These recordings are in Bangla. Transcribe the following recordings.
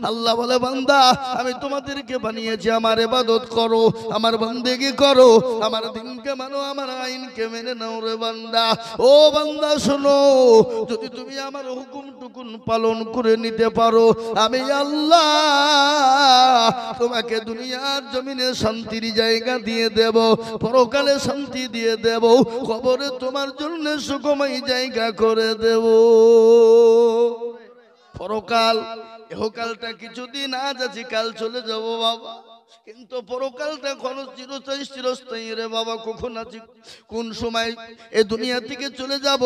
আল্লাহ বলে বান্দা আমি তোমাদেরকে বানিয়েছি আমার ইবাদত করো আমার বন্দেগী করো আমার দিনকে মানো আমার আইনকে মেনে নাও রে বান্দা ও বান্দা শোনো যদি তুমি আমার হুকুম টুকুন পালন করে নিতে পারো আমি আল্লাহ তোমাকে দুনিয়ার জমিনে শান্তির জায়গা দিয়ে দেব পরকালে শান্তি দিয়ে দেব কবরে তোমার জন্য সুখময় জায়গা করে দেব পরকাল ইহকালটা কিছুদিন আজ আছি কাল চলে যাব বাবা কিন্তু পরকালটা খরচ চিরস্থায়ী চিরস্থায়ী রে বাবা কখন আছি কোন সময় এই দুনিয়া থেকে চলে যাব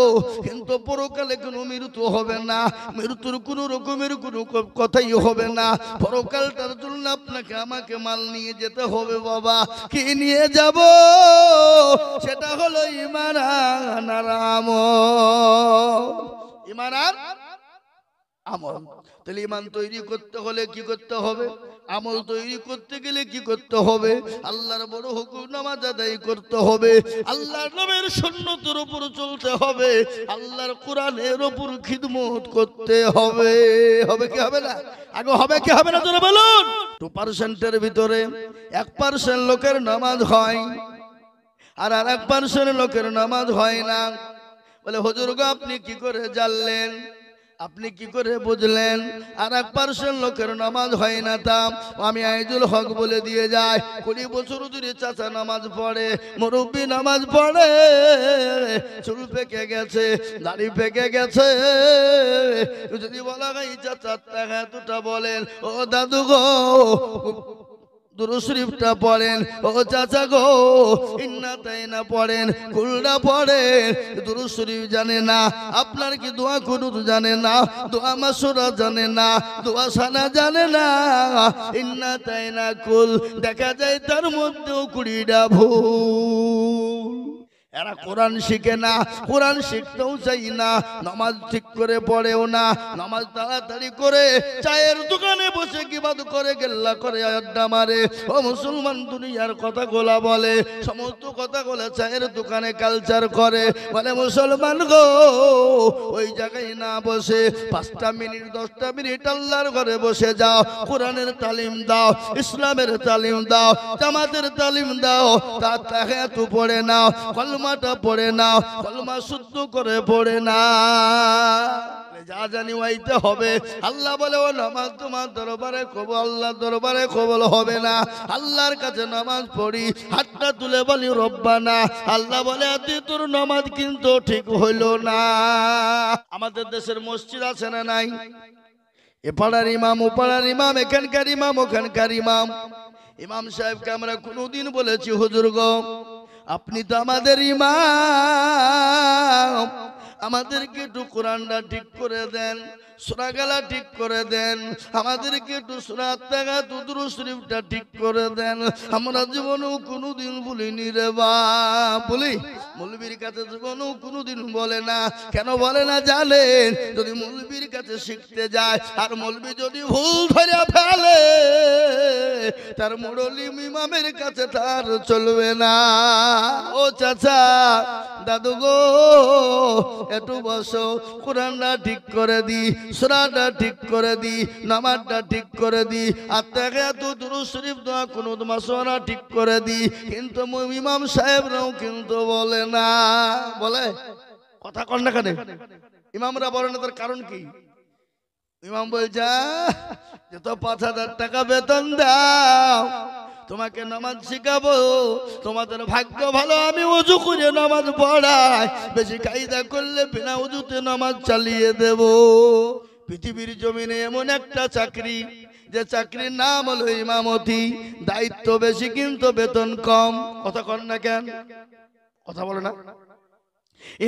কিন্তু পরকালে কোনো মৃত্যু হবে না মৃত্যুর কোনো রকমের কোনো কথাই হবে না পরকালটার জন্য আপনাকে আমাকে মাল নিয়ে যেতে হবে বাবা কি নিয়ে যাব সেটা হলো ঈমান আর আমল ঈমান আর আমল তাহলে ঈমান তৈরি করতে হলে কি করতে হবে আমল তৈরি করতে গেলে কি করতে হবে আল্লাহর বড় হুকুম নামাজ আদায় করতে হবে আল্লাহর নামের সুন্নতের উপর চলতে হবে আল্লাহর কোরআনের উপর খিদমত করতে হবে হবে কি হবে না আগে হবে কি হবে না তোরা বলুন 2% ভিতরে 1% লোকের নামাজ হয় আর 1% লোকের নামাজ হয় না বলে হুজুর গো আপনি কি করে জানলেন আপনি কি করে বুঝলেন আর 1% লোকের নামাজ হয় না তা আমি আইজুল হক বলে দিয়ে যায় 20 বছর ধরে চাচা নামাজ পড়ে মুরব্বি নামাজ পড়ে চুল পেকে গেছে দাড়ি পেকে গেছে যদি বলা হয় চাচা টাকা দুটা বলেন ও দাদু গো দুরূদ শরীফটা পড়েন ও চাচা গো ইন্না তাইনা পড়েন কুলটা পড়েন দুরূদ শরীফ জানে না আপনার কি দোয়া কুনুত জানে না দোয়া মাসুরা জানে না দোয়া সানা জানে না ইন্না তাইনা কুল দেখা যায় তার মধ্যেও 20টা ভুল এরা কোরআন শিখে না কোরআন শিখতেও চাই না নামাজ ঠিক করে পড়েও না নামাজ তাড়াতাড়ি করে চায়ের দোকানে বসে কিবাদ করে গেল্লা করে আড্ডা মারে ও মুসলমান দুনিয়ার কথাগুলা বলে সমস্ত কথাগুলা চায়ের দোকানে কালচার করে বলে মুসলমান গো ওই জায়গায় না বসে 5টা মিনিট 10টা মিনিট আল্লাহর ঘরে বসে যাও কোরআনের তালিম দাও ইসলামের তালিম দাও জামাতের তালিম দাও তার তাহিয়াত পড়ে নাও কলমাটা পড়ে নাও কলমা শুদ্ধ করে পড়ে না যা জানি ওইতে হবে আল্লাহ বলে ও নামাজ তোমার দরবারে কবুল আল্লাহর দরবারে কবুল হবে না আল্লাহর কাছে নামাজ পড়ি হাতটা তুলে বলি রব্বানা আল্লাহ বলে আতি তোর নামাজ কিন্তু ঠিক হইল না আমাদের দেশের মসজিদ আছে না নাই এ পাড়ার ইমাম ও পাড়ার ইমাম এখানকার ইমাম ওখানকার ইমাম ইমাম সাহেবকে আমরা কোনোদিন বলেছি হুজুর গো আপনি তো আমাদের ইমাম আমাদেরকে একটু কোরআনটা ঠিক করে দেন সূরা গালা ঠিক করে দেন আমাদেরকে একটু সূরা তাগা দুরূদ শরীফটা ঠিক করে দেন আমরা জীবনেও কোনোদিন বলিনি রে বাপ বলি মৌলবীর কাছে জীবনেও কোনোদিন বলে না কেন বলে না জানেন যদি মৌলবীর কাছে শিখতে যায় আর মৌলবী যদি ভুল ধরে ফেলে তার মুরব্বি ইমামের কাছে তার চলবে না ও চাচা দাদু গো একটু বসো কোরআনটা ঠিক করে দি সূরাটা ঠিক করে দি নামাজটা ঠিক করে দি আর তাহিয়াতু দুরূদ শরীফ দোয়া কুনুত মাসওয়ারা ঠিক করে দি কিন্তু ইমাম সাহেবরাও কিন্তু বলে না বলে কথা কন না কেন ইমামরা বলে না তার কারণ কি ইমাম বলছে যে তো 5,000 টাকা বেতন দাও তোমাকে নামাজ শিখাবো তোমাদের ভাগ্য ভালো আমি ওযু করে নামাজ পড়াই বেশি কায়দা করলে বিনা ওযুতে নামাজ চালিয়ে দেব পৃথিবীর জমিনে এমন একটা চাকরি যে চাকরির নাম হলো ইমামতি দায়িত্ব বেশি কিন্তু বেতন কম কথা কন না কেন কথা বলো না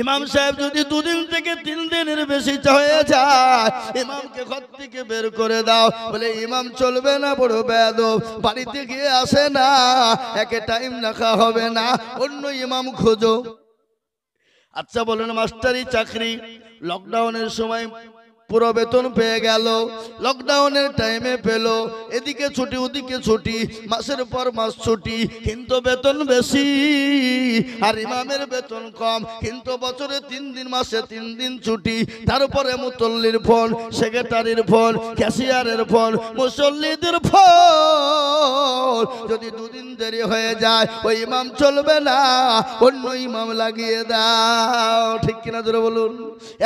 ইমাম সাহেব যদি 2 দিন থেকে 3 দিনের বেশি হয়ে যায় ইমামকে ঘর থেকে বের করে দাও বলে ইমাম চলবে না বড় বেয়াদব বাড়িতে গিয়ে আসে না একে টাইম রাখা হবে না অন্য ইমাম খোঁজো আচ্ছা বলেন মাস্টারি চাকরি লকডাউনের সময় পুরো বেতন পেয়ে গেল, লকডাউনের টাইমে পেল, এদিকে ছুটি ওদিকে ছুটি, মাসের পর মাস ছুটি, কিন্তু বেতন বেশি। আর ইমামের বেতন কম, কিন্তু বছরে 3 দিন মাসে 3 দিন ছুটি। তারপরে মুতল্লির ফোন, সেক্রেটারির ফোন, ক্যাশিয়ারের ফোন, মুসল্লিদের ফোন। যদি 2 দিন দেরি হয়ে যায় ওই ইমাম চলবে না, অন্য ইমাম লাগিয়ে দাও। ঠিক কিনা জোরে বলুন?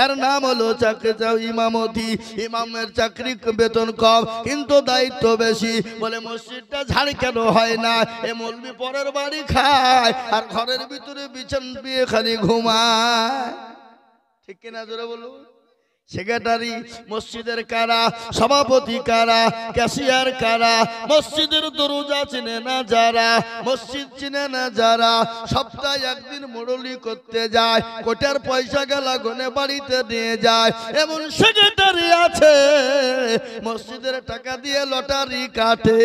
এর নাম হলো চাকরি চাও ইমামতি। ইমামের চাকরি বেতন কম, কিন্তু দায়িত্ব বেশি। বলে মসজিদটা ঝাড় কেন হয় না? এ মৌলবি পরের বাড়ি খায় আর ঘরের ভিতরে বিছান দিয়ে খালি ঘুমায়। ঠিক কিনা জোরে বলুন? সেক্রেটারি মসজিদের কারা, সভাপতি কারা, ক্যাশিয়ার কারা, মসজিদের দরজা চিনে না যারা, মসজিদ চিনে না যারা, সপ্তাহে একদিন মুরলি করতে যায়, কোটার পয়সা গেলা গনে বাড়িতে নিয়ে যায়। এমন সেক্রেটারি আছে মসজিদের টাকা দিয়ে লটারি কাটে।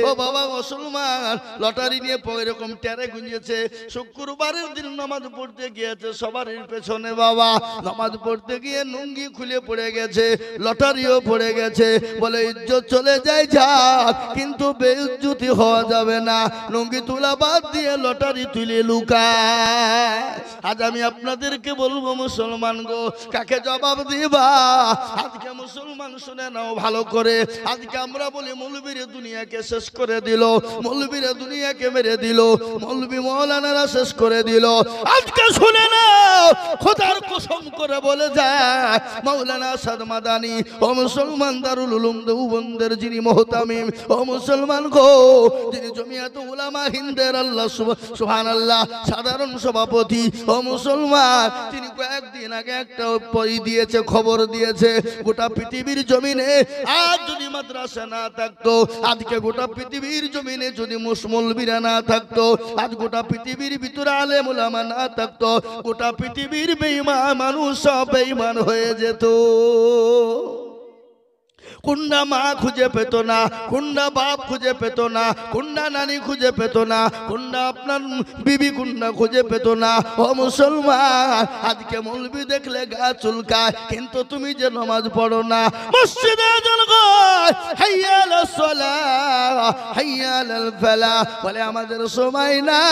ও বাবা মুসলমান, লটারি নিয়ে এরকম টেরে গুঁজেছে। শুক্রবারের দিন নামাজ পড়তে গিয়েছে সবার পেছনে, বাবা নামাজ পড়তে গিয়ে নুঙ্গি খুলে পড়ে গেছে, লটারিও পড়ে গেছে। বলে ইজ্জত চলে যায় যাক, কিন্তু বেইজ্জতি হওয়া যাবে না। লুঙ্গি তুলা বাদ দিয়ে লটারি তুলে লুকায়। আজ আমি আপনাদেরকে বলবো মুসলমান গো, কাকে জবাব দিবা? আজকে মুসলমান শুনে নাও ভালো করে। আজকে আমরা বলি মৌলবীরে দুনিয়াকে শেষ করে দিল, মৌলবীরে দুনিয়াকে মেরে দিল, মৌলবী মৌলানারা শেষ করে দিল। আজকে শুনে নাও, খোদার কসম করে বলে যায় মাওলানা আসাদ মাদানী ও মুসলমান দারুল উলুম দেওবন্দের যিনি মুহতামিম, ও মুসলমান গো, যিনি জমিয়াত উলামা হিন্দের আল্লাহ সুবহানাল্লাহ সাধারণ সভাপতি, ও মুসলমান, তিনি কয়েকদিন আগে একটা বই দিয়েছে, খবর দিয়েছে, গোটা পৃথিবীর জমিনে আজ যদি মাদ্রাসা না থাকতো, আজকে গোটা পৃথিবীর জমিনে যদি মৌলবীরা না থাকতো, আজ গোটা পৃথিবীর ভিতরে আলেম উলামা না থাকতো, গোটা পৃথিবীর বেঈমান মানুষ সব বেঈমান হয়ে যেত। কুন্ডা মা খুঁজে পেত না, কুন্ডা বাপ খুঁজে পেত না, কুন্ডা নানি খুঁজে পেত না, কুন্ডা আপনার বিবি কুন্ডা খুঁজে পেত না। ও মুসলমান, আজকে মৌলবি দেখলে গা চুলকায়, কিন্তু তুমি যে নামাজ পড়ো না, মসজিদে আযান হয় হাইয়া আলাস সালাহ হাইয়া আলাল ফালাহ, বলে আমাদের সময় না,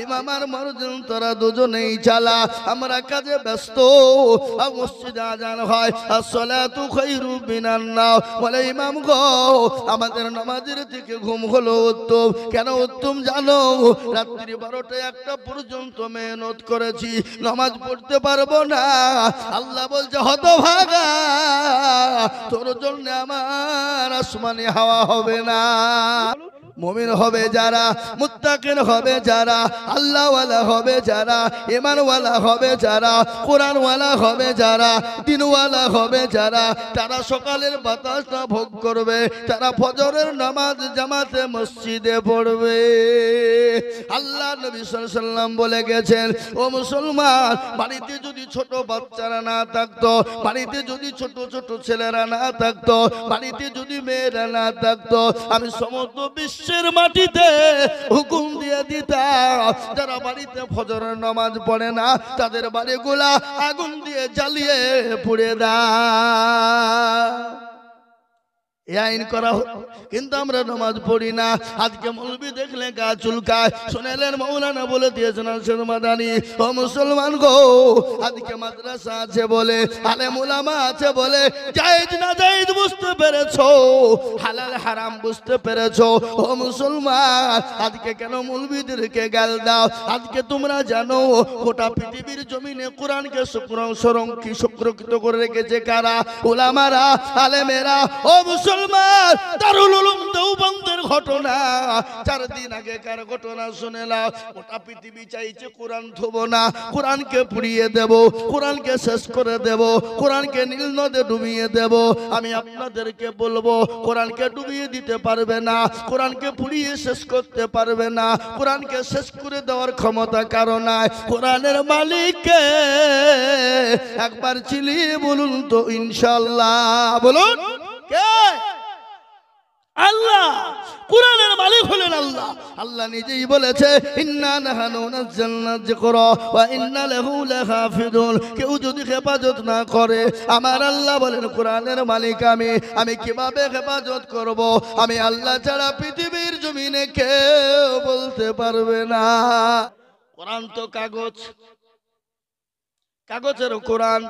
ইমাম আর মুয়াজ্জিন তোরা দুজনেই চালা, আমরা কাজে ব্যস্ত। মসজিদে আযান হয় আসসালাতু খায়রুম মিনান নাওম, বলে ইমাম গো আমাদের নামাজের থেকে ঘুম হলো উত্তম। কেন উত্তম জানো? রাত্রি 12টা 1টা পর্যন্ত মেহনত করেছি, নামাজ পড়তে পারবো না। আল্লাহ বলছে হতভাগা, তোর জন্য আমার আসমানে হাওয়া হবে না। মুমিন হবে যারা, মুত্তাকিন হবে যারা, আল্লাহওয়ালা হবে যারা, ঈমানওয়ালা হবে যারা, কোরআনওয়ালা হবে যারা, দিনওয়ালা হবে যারা, তারা সকালের বাতাসটা ভোগ করবে, তারা ফজরের নামাজ জামাতে মসজিদে পড়বে। আল্লাহ নবী সাল্লাল্লাহু আলাইহি ওয়াসাল্লাম বলে গেছেন, ও মুসলমান, বাড়িতে যদি ছোট বাচ্চারা না থাকতো, বাড়িতে যদি ছোট ছোট ছেলেরা না থাকতো, বাড়িতে যদি মেয়েরা না থাকতো, আমি সমস্ত বিশ্বের মাটিতে হুকুম দিয়ে দিতাম, যারা বাড়িতে ফজরের নামাজ পড়ে না তাদের বাড়িগুলা আগুন দিয়ে জ্বালিয়ে পুড়ে দাও। আইন করা হোক, কিন্তু আমরা নামাজ পড়ি না। আজকে মৌলবি দেখলে গা চুলকায়। শুনেলেন মাওলানা বলে দিয়েছেন আরশাদ মাদানী, ও মুসলমান গো, আজকে মাদ্রাসা আছে বলে, আলেম উলামা আছে বলে, জায়েজ না জায়েজ বুঝতে পেরেছো, হালাল হারাম বুঝতে পেরেছো। ও মুসলমান, আজকে কেন মৌলবিদেরকে গাল দাও? আজকে তোমরা জানো গোটা পৃথিবীর জমিনে কোরআনকে সুরক্ষিত করে রেখেছে কারা? উলামারা, আলেমেরা। ও মুসলমান, দারুল উলুম দেওবন্দের ঘটনা 4 দিন আগেকার ঘটনা শুনে নাও। গোটা পৃথিবী চাইছে কোরআন থব না, কোরআনকে পুড়িয়ে দেব, কোরআনকে শেষ করে দেব, কোরআনকে নীল নদে ডুবিয়ে দেব। আমি আপনাদেরকে বলবো, কোরআনকে ডুবিয়ে দিতে পারবে না, কোরআনকে পুড়িয়ে শেষ করতে পারবে না। কোরআনকে শেষ করে দেওয়ার ক্ষমতা কারো নাই, কোরআনের মালিককে। একবার চিলিয়ে বলুন তো ইনশাআল্লাহ, বলুন কে? আল্লাহ, কুরআনের মালিক হলেন আল্লাহ। আল্লাহ নিজেই বলেছে, ইন্না নাহনু নাযালনা যিকরা ওয়া ইন্না লাহু লাহাফিজুন। কেউ যদি হেফাজত না করে, আমার আল্লাহ বলেন কুরআনের মালিক আমি কিভাবে হেফাজত করব? আমি আল্লাহ ছাড়া পৃথিবীর জমিনে কেউ বলতে পারবে না। কোরআন তো কাগজ, কাগজের কোরআন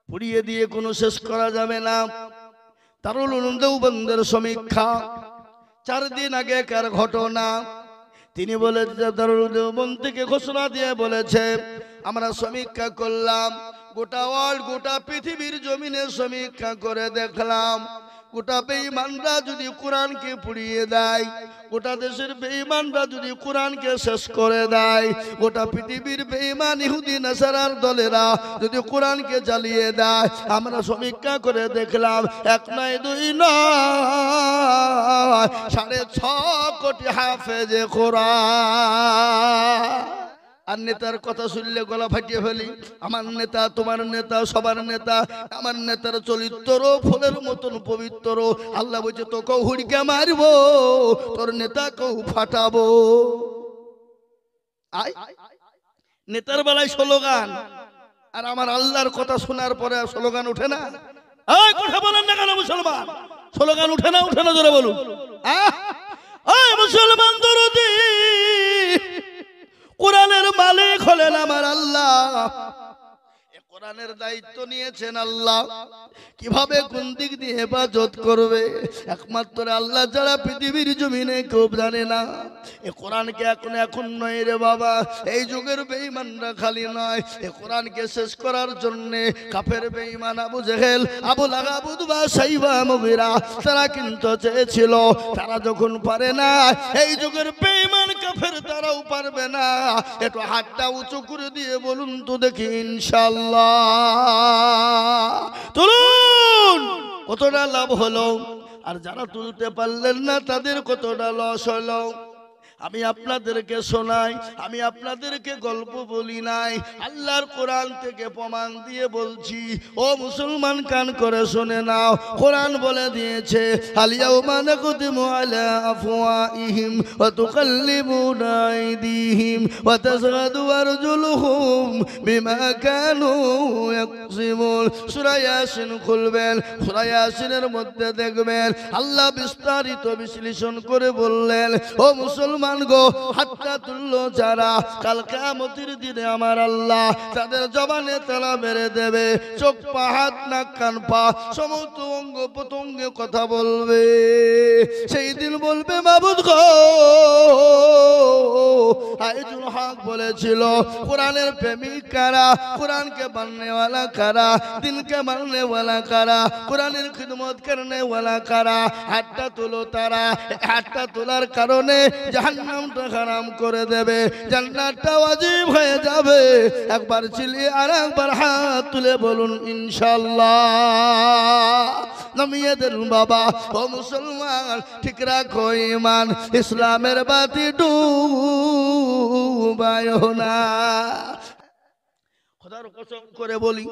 পুড়িয়ে দিয়ে কোনো শেষ করা যাবে না। দারুল উলুম দেওবন্দের সমীক্ষা, 4 দিন আগেকার ঘটনা। তিনি বলেছে, দারুল উলুম দেওবন্দ থেকে ঘোষণা দিয়ে বলেছে, আমরা সমীক্ষা করলাম, গোটা ওয়ার্ল্ড, গোটা পৃথিবীর জমিনে সমীক্ষা করে দেখলাম, গোটা বেঈমানরা যদি কোরআনকে পুড়িয়ে দেয়, গোটা দেশের বেঈমানরা যদি কোরআনকে শেষ করে দেয়, গোটা পৃথিবীর বেঈমান ইহুদি নাসারার দলেরা যদি কোরআনকে জ্বালিয়ে দেয়, আমরা সমীক্ষা করে দেখলাম 1 নয় 2 নয় 6.5 কোটি হাফেজে কোরআন। আর নেতার কথা শুনলে গলা ফাটিয়ে ফেলি। আমার নেতা, তোমার নেতা, সবার নেতা। আমার নেতার চরিত্র ফুলের মতন পবিত্র। আল্লাহ বলছে, তোকেও হুড়কে মারবো, তোর নেতাকেও ফাটাবো। আয় নেতার বেলায় স্লোগান, আর আমার আল্লাহর কথা শোনার পরে স্লোগান উঠে না। এই কথা বলেন না কেন মুসলমান? স্লোগান উঠে না? উঠে না, জোরে বলুন। মুসলমান দরদি, কোরআনের মালিক হলেন আমার আল্লাহ। কোরআনের দায়িত্ব নিয়েছেন আল্লাহ। কিভাবে কোন দিক দিয়ে হেফাজত করবে একমাত্র আল্লাহ ছাড়া পৃথিবীর জমিনে কেউ জানে না। এ কোরআনকে এখন নয় রে বাবা, এই যুগের বেঈমানরা খালি নয়, এ কোরআনকে শেষ করার জন্য কাফের বেঈমান আবু জেহেল, আবু লাহাব, উতবা, সাইবা, মুগীরা তারা কিন্তু চেয়েছিল। তারা যখন পারে না, এই যুগের বেঈমান কাফের তারাও পারবে না। একটু হাতটা উঁচু করে দিয়ে বলুন তো দেখি ইনশাআল্লাহ। তুলুন, কতটা লাভ হলো। আর যারা তুলতে পারলেন না তাদের কতটা লস হলো। আমি আপনাদেরকে শোনাই, আমি আপনাদেরকে গল্প বলি নাই, আল্লাহর কোরআন থেকে প্রমাণ দিয়ে বলছি। ও মুসলমান, কান করে শুনে নাও। কোরআন বলে দিয়েছে, আল ইয়াউমা নাকতিমু আলা আফওয়াহিহিম ওয়া তুকাল্লিমুনা আইদিহিম ওয়া তাশহাদু আরজুলুহুম বিমা কানু ইয়াকসিবুন। সূরা ইয়াসিন খুলবেন, সূরা ইয়াসিনের মধ্যে দেখবেন আল্লাহ বিস্তারিত বিশ্লেষণ করে বললেন, ও মুসলমান গো, হাতটা তুললো যারা, কাল কিয়ামতের দিনে আমার আল্লাহ তাদের জবানে তালা মেরে দেবে। চোখ, পা, হাত, নাক, কান, পা সমস্ত অঙ্গ প্রত্যঙ্গে কথা বলবে। সেই দিন বলবে, মাবুদ গো, আইজুল হক বলেছিল কোরআনের প্রেমিক কারা, কোরআনকে মাননেওয়ালা কারা, দিনকে মাননেওয়ালা কারা, কোরআনের খিদমত করনেওয়ালা কারা। হাতটা তুলো তারা। হাতটা তোলার কারণে জাহান্নামটা হারাম করে দেবে, জান্নাতটা ওয়াজিব হয়ে যাবে। একবার চিল্লিয়ে আর একবার হাত তুলে বলুন ইনশাআল্লাহ। নামিয়ে দেন বাবা। ও মুসলমান, ঠিক রাখো ঈমান, ইসলামের বাতি ডুবায়ো না। খোদার কসম করে বলি,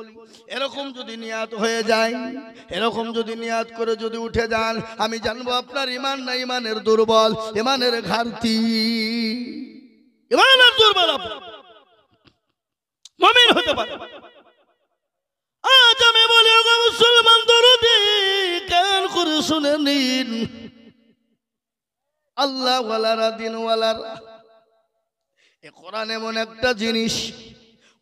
এরকম যদি নিয়াত হয়ে যায়, এরকম যদি নিয়াত করে যদি উঠে যান, আমি জানবো আপনার ঈমান না ঈমানের দুর্বল, ঈমানের ঘাটতি, ঈমানের দুর্বল। মুমিন হতে পারে। আজ আমি বলি, ওগো মুসলমান দরদি, কান করে শুনে নিন। আল্লাহ ওয়ালারা, দিন ওয়ালারা, এ কোরআন এমন একটা জিনিস,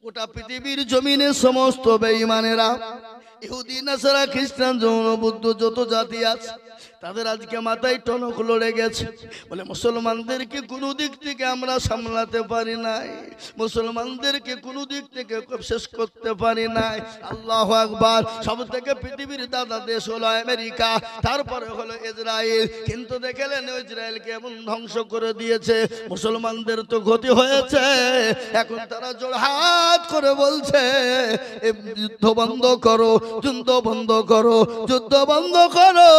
গোটা পৃথিবীর জমিনে সমস্ত বেঈমানেরা, ইহুদি, নাসারা, খ্রিস্টান, জৈন, বুদ্ধ, যত জাতি আছে, তাদের আজকে মাথায় টনক লড়ে গেছে। বলে মুসলমানদেরকে কোনো দিক থেকে আমরা সামলাতে পারি নাই, মুসলমানদেরকে কোনো দিক থেকে শেষ করতে পারি নাই। আল্লাহু আকবার। সব থেকে পৃথিবীর দাদা দেশ হলো আমেরিকা, তারপরে হলো ইসরায়েল। কিন্তু দেখলেন ইসরায়েলকে এমন ধ্বংস করে দিয়েছে, মুসলমানদের তো ক্ষতি হয়েছে। এখন তারা জোড়হাত করে বলছে, যুদ্ধ বন্ধ করো, যুদ্ধ বন্ধ করো, যুদ্ধ বন্ধ করো।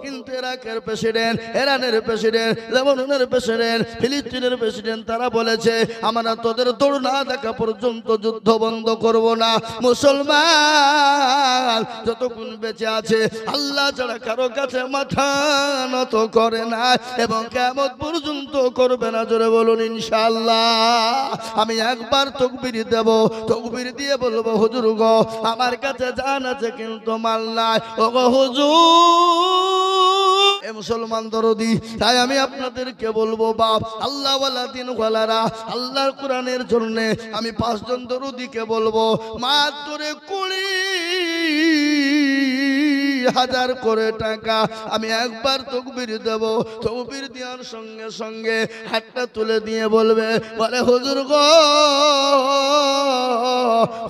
কিন্তু ইরাকের প্রেসিডেন্ট, ইরানের প্রেসিডেন্ট, লেবাননের প্রেসিডেন্ট, ফিলিস্তিনের প্রেসিডেন্ট তারা বলেছে আমরা তোদের দৌড় না দেখা পর্যন্ত যুদ্ধ বন্ধ করব না। মুসলমান যতক্ষণ বেঁচে আছে আল্লাহ ছাড়া কারো কাছে মাথা নত করে না এবং কিয়ামত পর্যন্ত করবে না। জোরে বলুন ইনশাআল্লাহ। আমি একবার তাকবীর দেব, তাকবীর দিয়ে বলবো হুজুর গো আমার কাছে জান আছে কিন্তু মাল নাই। ও গো হুজুর, এ মুসলমান দরদি, তাই আমি আপনাদেরকে বলবো বাপ আল্লাহ ওয়ালা দিন ওয়ালারা আল্লাহর কোরআনের জন্য আমি 5 জন দরদিকে বলবো মাত্র 20,000 করে টাকা আমি একবার তাকবীর দেব। তাকবীর দেওয়ার সঙ্গে সঙ্গে হাতটা তুলে দিয়ে বলবে বলে হুজুর গো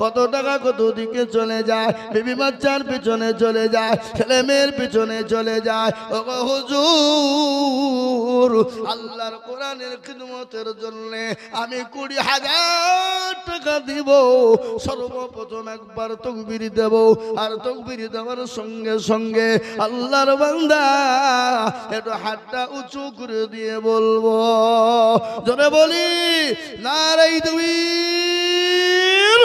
কত টাকা কত দিকে চলে যায়, বিবি বাচ্চার পিছনে চলে যায়, ছেলে মেয়ের পিছনে চলে যায়। ও গো হুজুর আল্লাহর কোরআনের খিদমতের জন্য আমি 20,000 টাকা দিব। সর্বপ্রথম একবার তাকবীর দেব আর তাকবীর দেওয়ার সঙ্গে সঙ্গে আল্লাহর বান্দা একটু হাতটা উঁচু করে দিয়ে বলবো, জোরে বলি নারাই তাকবীর।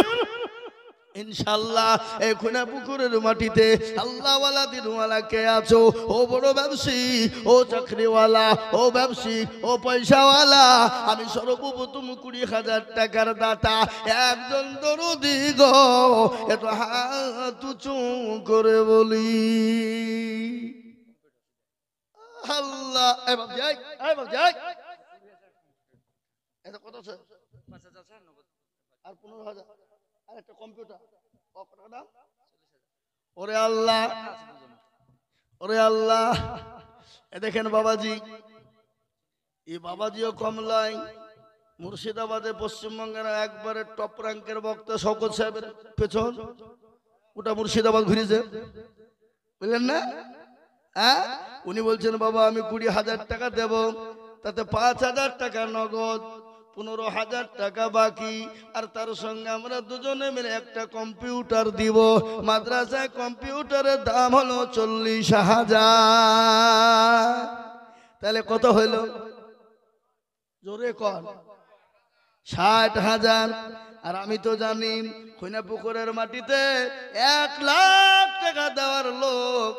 ইনশাআল্লাহ এই খুনা পুকুরের মাটিতে আল্লাহওয়ালা দিনওয়ালা কে আছো, ও বড় ব্যবসায়ী, ও চাকরিওয়ালা, ও ব্যবসায়িক, ও পয়সাওয়ালা, আমি সর্বপ্রথম 20,000 টাকার দাতা একজন দরদি গো একটু হাত উঁচু করে বলি আল্লাহ। এবার যাই, এবার যাই, এটা কত আছে? আর 15,000 আর একটা কম্পিউটার। ওরে আল্লাহ, ওরে আল্লাহ। এ দেখেন বাবাজি, এই বাবাজিও কমলাই মুর্শিদাবাদে পশ্চিমবঙ্গের একবারে টপ র্যাঙ্কের বক্তা শওকত সাহেবের পেছন ওটা মুর্শিদাবাদ ঘুরেছে, বুঝলেন না? হ্যাঁ, উনি বলছেন বাবা আমি 20,000 টাকা দেব, তাতে 5,000 টাকা নগদ, 15,000 টাকা বাকি, আর তার সঙ্গে আমরা দুজনে মিলে একটা কম্পিউটার দিব। মাদ্রাসায় কম্পিউটারের দাম হলো 40,000। তাহলে কত হইল? জোরে কর। 60,000। আর আমি তো জানি খুনা পুকুরের মাটিতে 1 লাখ টাকা দেওয়ার লোক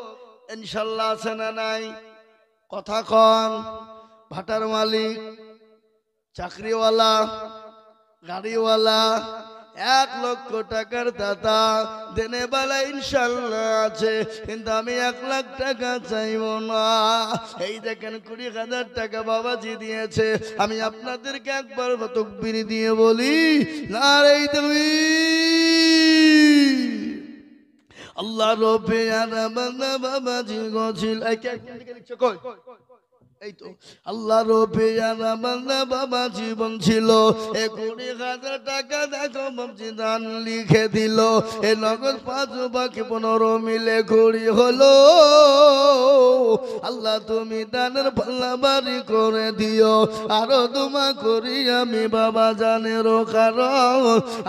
ইনশাল্লাহ আছে না নাই? কথা কন। ভাটার মালিক, চাকরিওয়ালা, গাড়িওয়ালা, 1 লক্ষ টাকার দাতা দেনে বেলা ইনশাল্লাহ আছে, কিন্তু আমি 1 লাখ টাকা চাইব না। এই দেখেন 20,000 টাকা বাবাজি দিয়েছে। আমি আপনাদেরকে একবার তাকবীর দিয়ে বলি নারে তাকবীর। আল্লাহ রবে আর বাবাজি গছিল কই এই তো আল্লাহ রবে বাবা জীবন ছিল 20,000 টাকা দেখো বাবজি দান লিখে দিল। এ নগদ 5 বাকি 15 মিলে 20 হলো। আল্লাহ তুমি দানের পাল্লা বাড়ি করে দিও, আরো দুমা করি আমি বাবা জানের কারণ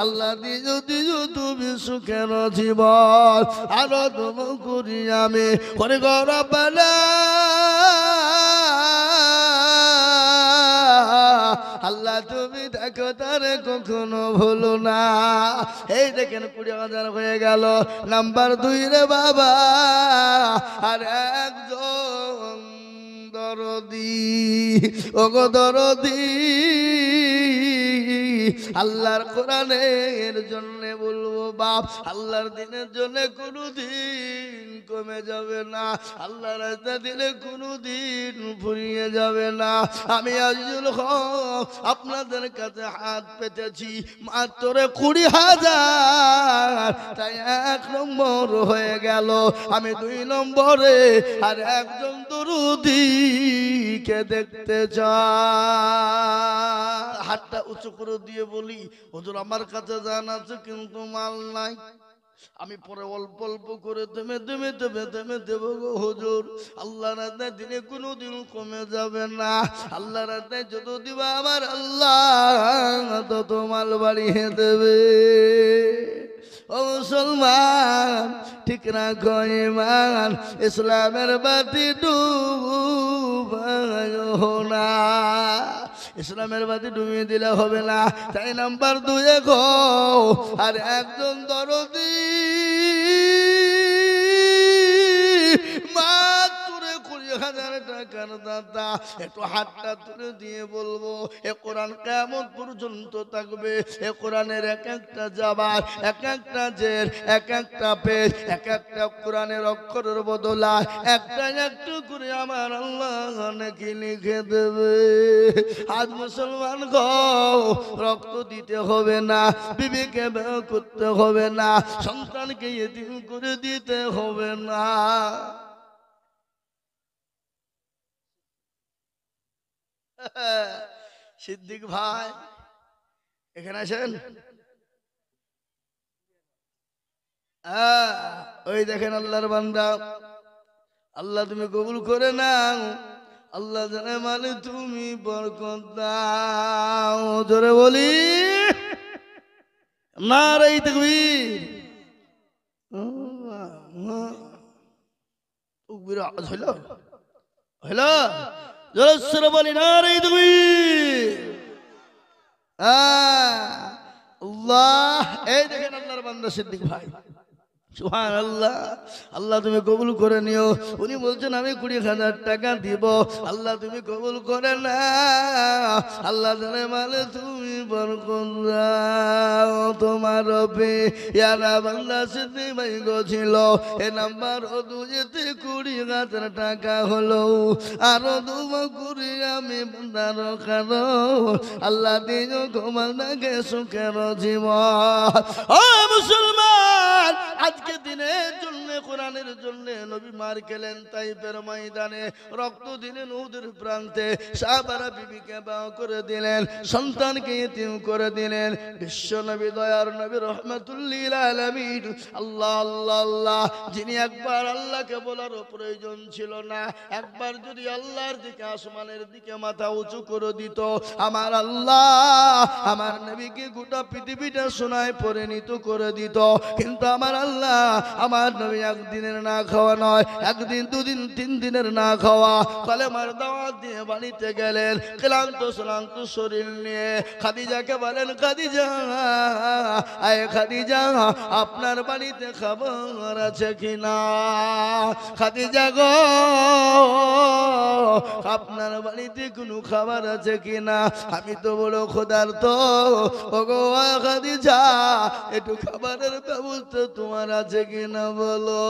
আল্লাহ দিও দিও তুমি সুখের জীবন, আরো দুমা করি আমি করে গরবানা। আল্লাহ তুমি দেখো তারে কখনো ভুলো না। এই দেখেন 20,000 হয়ে গেল। নাম্বার 2 রে বাবা, আর একজন দরদি, ওগো দরদি আল্লাহর কোরআনের জন্য বলবো বাপ, আল্লাহর দিনের জন্য কোনোদিন কমে যাবে না, আল্লাহর রাস্তা দিলে কোনোদিন ফুরিয়ে যাবে না। আমি আজিজুল হক আপনাদের কাছে হাত পেতেছি মাত্র 20,000, তাই 1 নম্বর হয়ে গেল। আমি 2 নম্বরে আর একজন দরুদিকে দেখতে চাই। হাতটা উঁচু করে দিয়ে বলি হুজুর আমার কাছে জান আছে কিন্তু মাল নাই। আমি পরে অল্প অল্প করে থেমে দেব গো হুজুর। আল্লাহ রাতে দিনে কোনোদিন কমে যাবে না। আল্লাহ রাতে যত দিবা আমার আল্লাহ তত মাল বাড়িয়ে দেবে। ও মুসলমান, ঠিক রাখো ঈমান, ইসলামের বাতি ডুবায়ো না। ইসলামের বাতি ডুবিয়ে দিলে হবে না। তাই নাম্বার 2 গো, আর একজন দরদি মাত্র 20,000 টাকার দাতা, একটু হাতটা তুলে দিয়ে বলবো, এ কোরআন কিয়ামত পর্যন্ত থাকবে। এ কোরআনের এক একটা জাবার, এক একটা জের, এক একটা পেজ, এক একটা কোরআনের অক্ষরের বদলা একটা একটু করে আমার আল্লাহ নাকি লিখে দেবে। আজ মুসলমান গো, রক্ত দিতে হবে না, বিবিকে ব্যয় করতে হবে না, সন্তানকে এতিম করে দিতে হবে না। সিদ্দিক ভাই এখানে আসেন। ওই দেখেন আল্লাহর বান্দা, আল্লাহ তুমি কবুল করে নাও। আল্লাহ জানে মানে তুমি বরকত দাও। জোরে বলি নারে তাকবীর। তাকবীর আওয়াজ হলো হলো, জোরে বলি নারে তাকবীর। আল্লাহ, এই দেখেন আল্লাহর বান্দা সিদ্দিক ভাই, সুবহানাল্লাহ। আল্লাহ তুমি কবুল করে নিও। উনি বলছেন আমি 20,000 টাকা দিব, আল্লাহ তুমি কবুল করে না। আল্লাহ জানে মানে তুমি বরকত দাও। তোমার রবে ইয়ারা বান্দা সিদ্দিক ভাই গো ছিল, এ নাম্বার 2-তে 20,000 টাকা হলো। আরো 2 করে আমি বান্দার খানো, আল্লাহ দিও ঘুমানাকে সুখের জীবন। ও মুসলমান, আজকে দিনের জন্য, কোরআনের জন্য নবী মার খেলেন তাইফের ময়দানে, রক্ত দিলেন উহুদের প্রান্তে, সাহাবারা বিবিকে বিয়ে করে দিলেন, সন্তানকে ইতিম করে দিলেন। বিশ্ব নবী, দয়ার নবী, রহমাতুল লিল আলামিন, আল্লাহ আল্লাহ আল্লাহ, যিনি একবার আল্লাহকে বলার প্রয়োজন ছিল না, একবার যদি আল্লাহর দিকে, আসমানের দিকে মাথা উঁচু করে দিত, আমার আল্লাহ আমার নবীকে গোটা পৃথিবীটা সোনায় পরিণত করে দিত। কিন্তু আমার আল্লাহ আমার নবী একদিনের না খাওয়া নয়, 1 দিন 2 দিন 3 দিনের না খাওয়া কালেমার দাওয়াত দিয়ে বাড়িতে গেলেন, ক্লান্ত শ্রান্ত শরীর নিয়ে। খাদিজাকে বলেন, খাদিজা, আয় খাদিজা, আপনার বাড়িতে খাবার আছে কিনা? খাদিজা গো, আপনার বাড়িতে কোনো খাবার আছে কিনা? আমি তো বড় ক্ষুধার্ত। ও গো খাদিজা, একটু খাবারের ব্যবস্থা তোমার আছে কিনা বলো।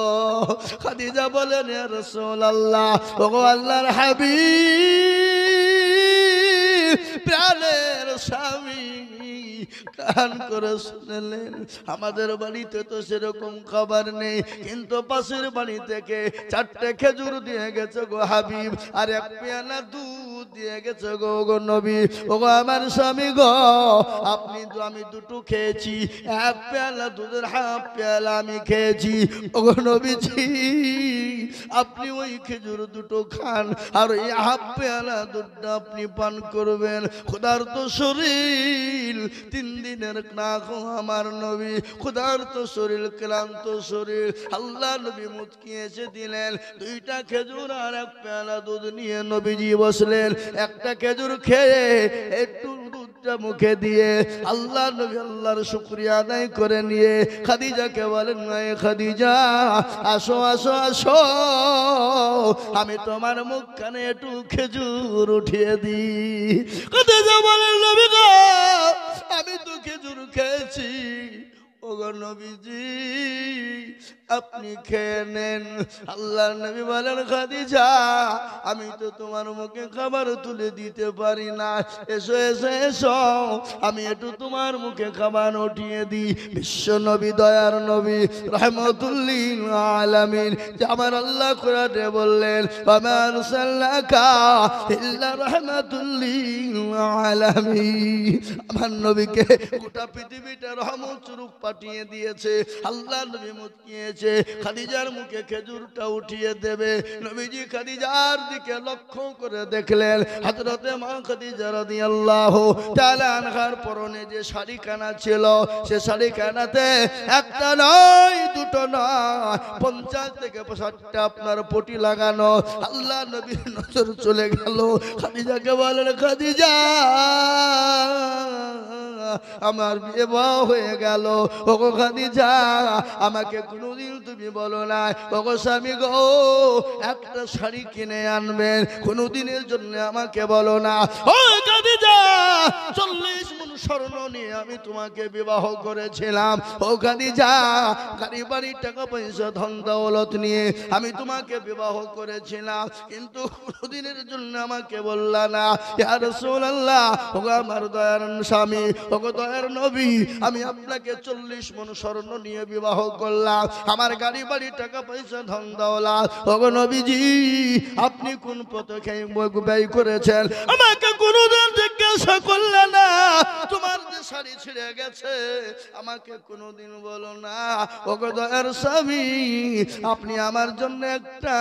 খাদিজা বলেন, ইয়া রাসূলুল্লাহ, ও গো আল্লাহর হাবিব, প্রাণের স্বামী, কান করে শুনলেন, আমাদের বাড়িতে তো সেরকম খাবার নেই, কিন্তু পাশের বাড়ি থেকে 4টে খেজুর দিয়ে গেছে গো হাবিব, আর 1 পেয়ালা দুধ দিয়ে গেছে গো গো নবী। ও গো আমার স্বামী গো, আপনি তো, আমি 2টো খেয়েছি, 1 পেয়ালা দুধের 1/2 পেয়ালা আমি খেয়েছি। ও গো নবীজি, আপনি ওই খেজুর 2টো খান, আর এই 1/2 পেয়ালা দুধটা আপনি পান করবেন। ক্ষুধার্ত শরীর, 3 দিনের না খাওয়া আমার নবী, ক্ষুধার্ত শরীর, ক্লান্ত শরীর। আল্লাহ নবী মুচকি এসে দিলেন 2টা খেজুর আর 1 পেয়ালা দুধ নিয়ে নবীজি বসলেন। একটা খেজুর খেয়ে একটু দুধটা মুখে দিয়ে আল্লাহ নবী আল্লাহর শুকরিয়া আদায় করে নিয়ে খাদিজাকে বলেন, নয় খাদিজা, আসো আসো আসো, আমি তোমার মুখখানে একটু খেজুর উঠিয়ে দিই। খাদিজা বলেন, নবী গো, আমি তো খেজুর খেয়েছি। ও গো নবীজি, আপনি খেয়ে নেন। আল্লাহর নবী বলেন, খাদিজা, আমি তো তোমার মুখে খাবার তুলে দিতে পারি না, এসো এসো এসো, আমি একটু তোমার মুখে খাবার উঠিয়ে দিই। বিশ্ব নবী, দয়ার নবী, রাহমাতুল লিল আলামিন, যে আমার আল্লাহ কোরআনে বললেন, ওয়া আরসালনাকা ইল্লা রাহমাতুল লিল আলামিন, আমার নবীকে গোটা পৃথিবীটা রহমত স্বরূপ পাঠিয়ে দিয়েছে। আল্লাহ নবী মুচকিয়েছে, খাদিজার মুখে খেজুরটা উঠিয়ে দেবে। নবীজি খাদিজার দিকে লক্ষ্য করে দেখলেন হযরতে মা খাদিজা রাদিয়াল্লাহু তাআলা আনহার পরনে যে শাড়িখানা ছিল, সে শাড়িখানাতে একটা নয়, দুটো নয়, 50 থেকে 60টা আপনার পটি লাগানো। আল্লাহ নবীর নজর চলে গেল, খাদিজাকে বলেন, খাদিজা আমার বিবাহ হয়ে গেল। ওগো খাদিজা, আমাকে কোনোদিন তুমি বলো না ওগো স্বামী গো একটা শাড়ি কিনে আনবেন, কোনোদিনের জন্য আমাকে বলো না। ও খাদিজা, 40 মণ স্বর্ণ নিয়ে আমি তোমাকে বিবাহ করেছিলাম। ও খাদিজা, গাড়ি বাড়ি টাকা পয়সা ধন দৌলত নিয়ে আমি তোমাকে বিবাহ করেছিলাম, কিন্তু কোনোদিনের জন্য আমাকে বললা না। ইয়া রাসূলুল্লাহ, ওগো আমার দয়ার স্বামী, ওগো দয়ার নবী, আমি আপনাকে 40 মণ স্বর্ণ নিয়ে বিবাহ করলাম, আমার গাড়ি বাড়ি টাকা পয়সা ধন দৌলত। ওগো নবীজি, আপনি কোন পথে ব্যয় করেছেন আমাকে কোনোদিন জিজ্ঞাসা করলেন না। তোমার যে শাড়ি ছিঁড়ে গেছে আমাকে কোনোদিন বলো না। ওগো দয়ার স্বামী, আপনি আমার জন্য একটা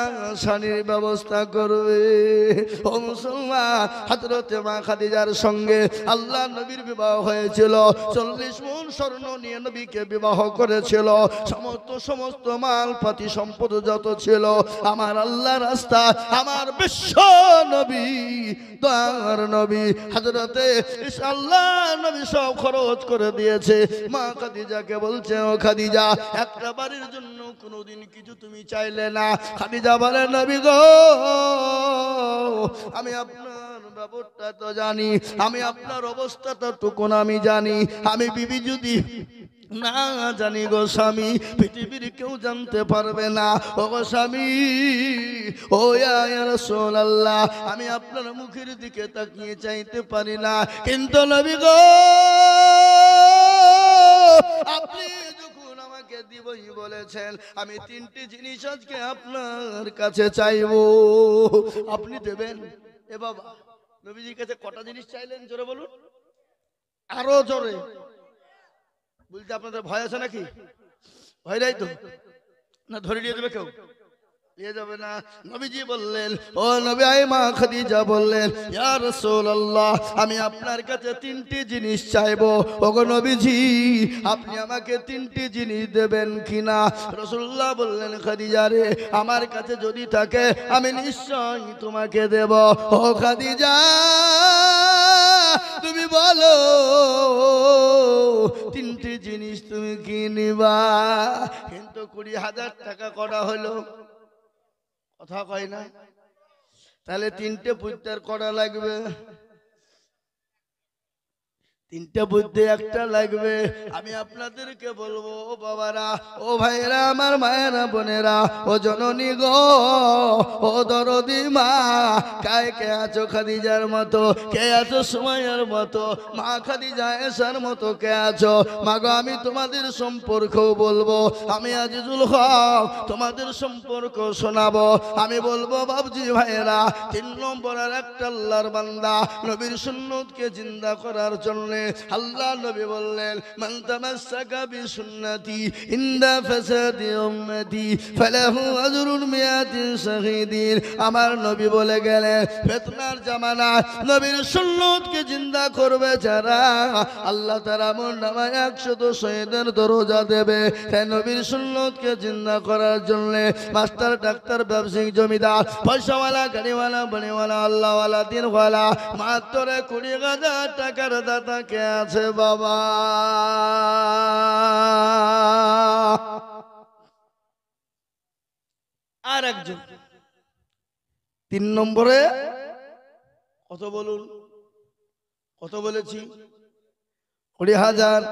শাড়ির ব্যবস্থা করবে। ও মুসলমান, হযরতে মা খাদিজার সঙ্গে আল্লাহ নবীর বিবাহ হয়েছিল। 40 মণ স্বর্ণ নিয়ে নবীকে বিবাহ করেছিল। সমস্ত মালপাতি সম্পদ যত ছিল আমার আল্লাহ রাস্তা, আমার বিশ্ব নবী দয়ার নবী হযরতে আল্লাহ নবী সব খরচ করে দিয়েছে। মা খাদিজাকে বলছে, ও খাদিজা, একটা বাড়ির জন্য কোনোদিন কিছু তুমি চাইলে না। খাদিজা বলে, নবী গো, আমি আপনার ব্যাপারটা তো জানি, আমি আপনার অবস্থাটা টুকুন আমি জানি। আমি বিবি যদি না জানি গো স্বামী, পৃথিবীর কেউ জানতে পারবে না। ও গো স্বামী, ও ইয়া রাসূলুল্লাহ, আমি আপনার মুখের দিকে তাকিয়ে চাইতে পারি না, কিন্তু নবী গো, আপনি যখন আমাকে দিবই বলেছেন, আমি 3টি জিনিস আজকে আপনার কাছে চাইবো, আপনি দেবেন। এ বাবা, নবীজির কাছে কটা জিনিস চাইলেন জোরে বলুন, আরো জোরে বলতে। আপনাদের ভয় আছে নাকি? ভয় নাই তো? না ধরে নিয়ে দেবে কেউ? নিয়ে যাবে না। নবীজি বললেন, ও নবী, আই মা খাদিজা বললেন, ইয়া রাসূলুল্লাহ, আমি আপনার কাছে 3টি জিনিস চাইবো। ওগো নবীজি, আপনি আমাকে 3টি জিনিস দেবেন কিনা? রাসূলুল্লাহ বললেন, খাদিজা রে, আমার কাছে যদি থাকে আমি নিশ্চয়ই তোমাকে দেব। ও খাদিজা, তুমি বলো 3টি জিনিস তুমি কি নিবা? কিন্তু 20,000 টাকা করা হলো, কথা কয় না? তাহলে 3টে পুত্রের করা লাগবে, 3টে বুদ্ধি একটা লাগবে। আমি আপনাদেরকে বলবো, ও বাবারা, ও ভাইরা, আমার মায়েরা, বোনেরা, ও জননী গো, ও দরদি মা, কে আছো খাদিজার মতো? কে আছো সুমাইয়ার মতো? মা খাদিজা এসার মতো কে আছো? মাগো, আমি তোমাদের সম্পর্কও বলবো, আমি আজিজুল হক তোমাদের সম্পর্ক শোনাবো। আমি বলবো, বাবজি ভাইরা, 3 নম্বরের একটা আল্লাহর বান্দা নবীর সুন্নতকে জিন্দা করার জন্য আল্লাহ নবী বললেন, মান তামাসসাকা বিসুন্নতি ইনদা ফাসাদি উম্মতি ফালাহু আজরুন মিয়াতি শাহীদিন। আমার নবী বলে গেলেন, ফিতনার জামানা নবীর সুন্নতকে জিন্দা করবে যারা, আল্লাহ তাআলা আমলনামায় 100 শহীদের দরজা দেবে। তাই নবীর সুন্নতকে জিন্দা করার জন্য মাস্টার, ডাক্তার, ব্যবসায়িক, জমিদার, পয়সাওয়ালা, গাড়িওয়ালা, বাড়িওয়ালা, আল্লাহওয়ালা, দিনওয়ালা, মাত্র 20,000 টাকার দাতা কে আছে বাবা? আর একজন 3 নম্বরে কত বলুন? কত বলেছি? 20,000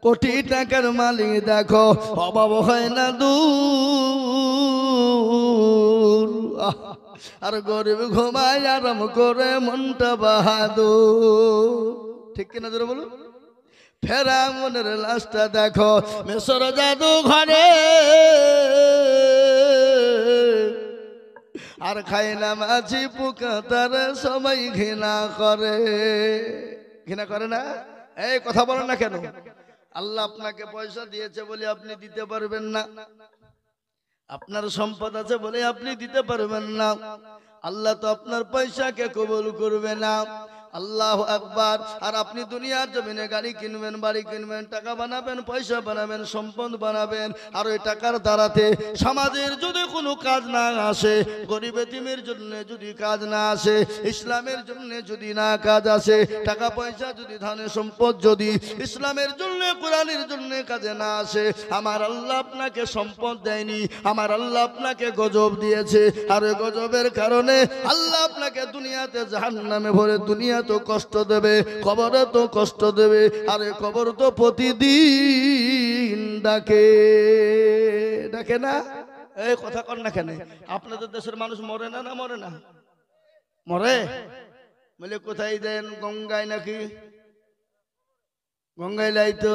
কোটি টাকার মালিক দেখো, অভাব হয় না দূর, আর গরিব ঘুমায় আরাম করে মনটা বাহাদুর। ঠিক কিনা জোরে বলুন? ফেরাউনের লাশটা দেখো মিশর জাদু ঘরে, আর খায় না মাছি পোকা, তার সবাই ঘৃণা করে। ঘৃণা করে না? এই কথা বলেন না কেন? আল্লাহ আপনাকে পয়সা দিয়েছে বলে আপনি দিতে পারবেন না, আপনার সম্পদ আছে বলে আপনি দিতে পারবেন না, আল্লাহ তো আপনার পয়সাকে কবুল করবে না। আল্লাহু আকবার। আর আপনি দুনিয়ার জমিনে গাড়ি কিনবেন, বাড়ি কিনবেন, টাকা বানাবেন, পয়সা বানাবেন, সম্পদ বানাবেন, আর ওই টাকার দ্বারাতে সমাজের যদি কোনো কাজ না আসে, গরিব এতিমের জন্য যদি কাজ না আসে, ইসলামের জন্য যদি না কাজ আসে, টাকা পয়সা যদি ধনে সম্পদ যদি ইসলামের জন্য কোরআনের জন্য কাজে না আসে, আমার আল্লাহ আপনাকে সম্পদ দেয়নি, আমার আল্লাহ আপনাকে গজব দিয়েছে। আর ওই গজবের কারণে আল্লাহ আপনাকে দুনিয়াতে জাহান্নামে ভরে দুনিয়া তো কষ্ট দেবে, কবরে তো কষ্ট দেবে। আর এই কবর তো প্রতিদিন ডাকে, ডাকে না? এই কথা কর না কেন? আপনাদের দেশের মানুষ মরে না? না মরে না? মরে বলে কোথায় দেন? গঙ্গায় নাকি? গঙ্গায় লাইতো।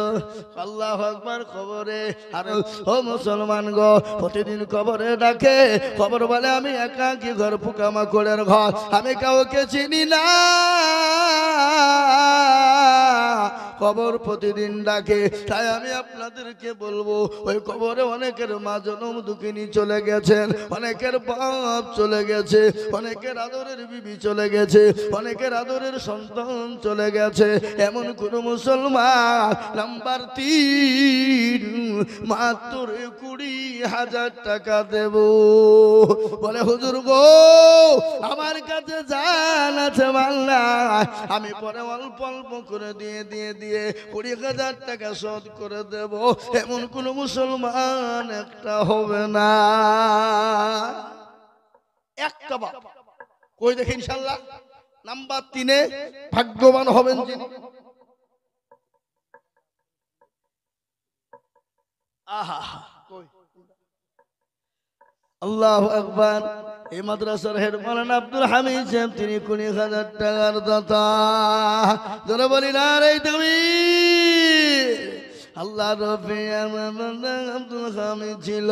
আল্লাহু আকবার। কবরে। আর ও মুসলমান গো, প্রতিদিন কবরে ডাকে। কবর বলে আমি একাকী ঘর, পোকামাকড়ের ঘর, আমি কাউকে চিনি না। কবর প্রতিদিন ডাকে। তাই আমি আপনাদেরকে বলবো, ওই কবরে অনেকের মা জনম দুঃখিনী চলে গেছেন, অনেকের বাপ চলে গেছে, অনেকের আদরের বিবি চলে গেছে, অনেকের আদরের সন্তান চলে গেছে। এমন কোন মুসলমান নাম্বার 3 মাত্র 20,000 টাকা দেব বলে, হুজুর গো আমার কাছে জান আছে মাল্লা, আমি পরে অল্প অল্প করে দিয়ে 20,000 টাকা শোধ করে দেব, এমন কোন মুসলমান একটা হবে না। একটা বাপ কই দেখে ইনশাআল্লাহ নাম্বার 3-এ ভাগ্যবান হবেন যিনি। আল্লাহু আকবার। এই মাদ্রাসার হেড মাওলানা আব্দুল হামিদ সাহেব, তিনি 20,000 টাকার দাতা। যারা বলি না রে তাকবীর। আল্লাহ রবি আব্দুল হামিদ ছিল,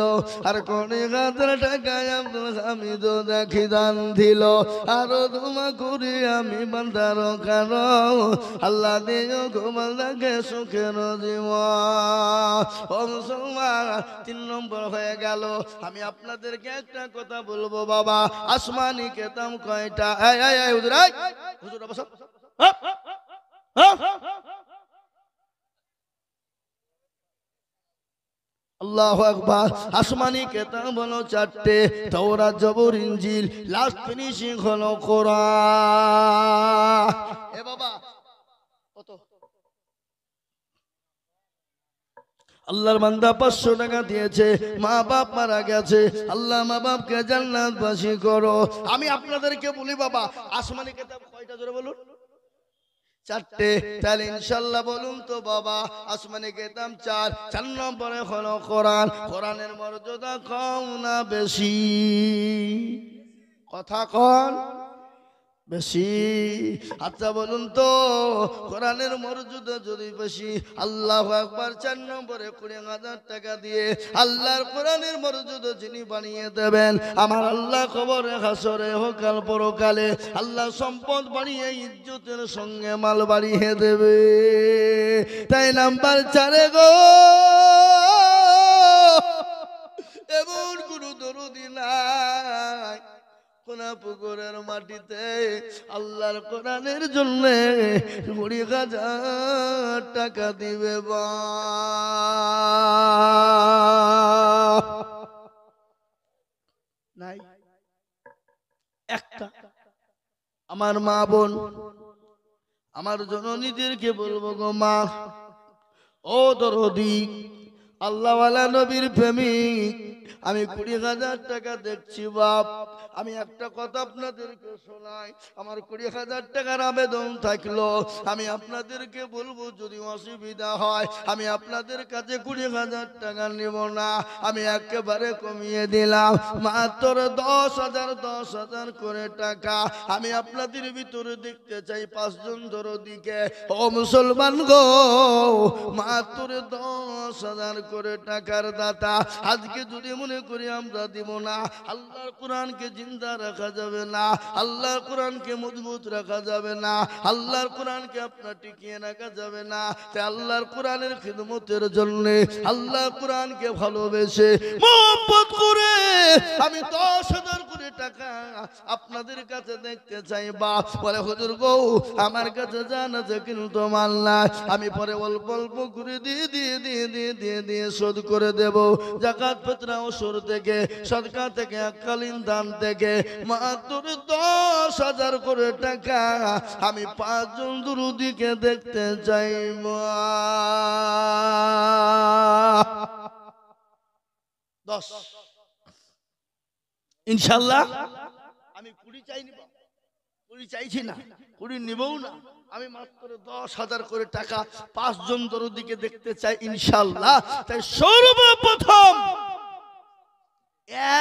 আর 20,000 টাকায় আব্দুল হামিদ দেখি দান দিল। আরো তোমা করি আমি বান্দার কারণ, আল্লাহ দিও ঘুমালাকে সুখের জীবন। ও মুসলমান, 3 নম্বর হয়ে গেল। আমি আপনাদেরকে একটা কথা বলবো বাবা, আসমানি কেতাব কয়টা? হুজুর হুজুর বসো। আল্লাহু আকবার। আসমানি কিতাব হলো 4টে, তাওরাত, জবুর, ইনজিল, লাস্ট ফিনিশিং হলো কোরআন। এ বাবা কত? আল্লাহর বান্দা 500 টাকা দিয়েছে, মা বাপ মারা গেছে, আল্লাহ মা বাপকে জান্নাতবাসী করো। আমি আপনাদেরকে বলি বাবা, আসমানি কিতাব কয়টা জোরে বলুন? 4টে। তাহলে ইনশাআল্লাহ বলুন তো বাবা, আসমানি কিতাব 4 নম্বরে হলো কোরআন। কোরআনের মর্যাদা কম না বেশি? কথা কন বেশি? আচ্ছা বলুন তো, কোরআনের মর্যাদা যদি বেশি, আল্লাহু আকবার, 4 নম্বরে 20,000 টাকা দিয়ে আল্লাহর কোরআনের মর্যাদা যিনি বানিয়ে দেবেন, আমার আল্লাহ কবরে হাসরে হোকাল পরকালে আল্লাহ সম্পদ বাড়িয়ে ইজ্জতের সঙ্গে মাল বাড়িয়ে দেবে। তাই নাম্বার 4-এ গো, এমন কোন দরদি নাই কোনা পুকুরের মাটিতে আল্লাহর কোরআনের জন্য 20,000 টাকা দিবে বা নাই একটা। আমার মা বোন, আমার জননীদেরকে বলবো গো মা, ও দরদি, আল্লাহওয়ালা নবীর প্রেমিক, আমি 20,000 টাকা দেখছি বাপ। আমি একটা কথা আপনাদেরকে শোনাই, আমার 20,000 টাকার আবেদন থাকলো, আমি আপনাদেরকে বলবো যদি অসুবিধা হয় আমি আপনাদের কাছে 20,000 টাকা নেব না, আমি একেবারে কমিয়ে দিলাম, মাত্র 10,000 করে টাকা। আমি আপনাদের ভিতরে দেখতে চাই 5 জন দরদিকে। ও মুসলমান গো, মাত্র 10,000 করে টাকার দাতা। আজকে যদি মনে করি আমরা দিব না, আল্লাহর কোরআনকে জিন্দা রাখা যাবে না, আল্লাহর কোরআনকে মজবুত রাখা যাবে না, আল্লাহর কোরআনকে আপনার টিকিয়ে রাখা যাবে না। তাই আল্লাহর কোরআনের খিদমতের জন্য, আল্লাহর কোরআনকে ভালোবেসে মোহাম্মত করে আমি 10,000 করে টাকা আপনাদের কাছে দেখতে চাই। বাপ বলে হুজুর গো আমার কাছে জান আছে কিন্তু মাল নাই, আমি পরে অল্প অল্প করে দিয়ে শোধ করে দেব। যাকাত ফিতরা ওসর থেকে, সদকা থেকে, এককালীন দান থেকে মাত্র 10,000 করে টাকা আমি 5 জন দুরুদিকে দেখতে চাই। 10 ইনশাআল্লাহ। আমি 20 চাইনি, 20 চাইছি না, 20 নিবও না। আমি মাত্র 10,000 করে টাকা 5 জন দরদিকে দেখতে চাই ইনশাআল্লাহ। তাই সর্বপ্রথম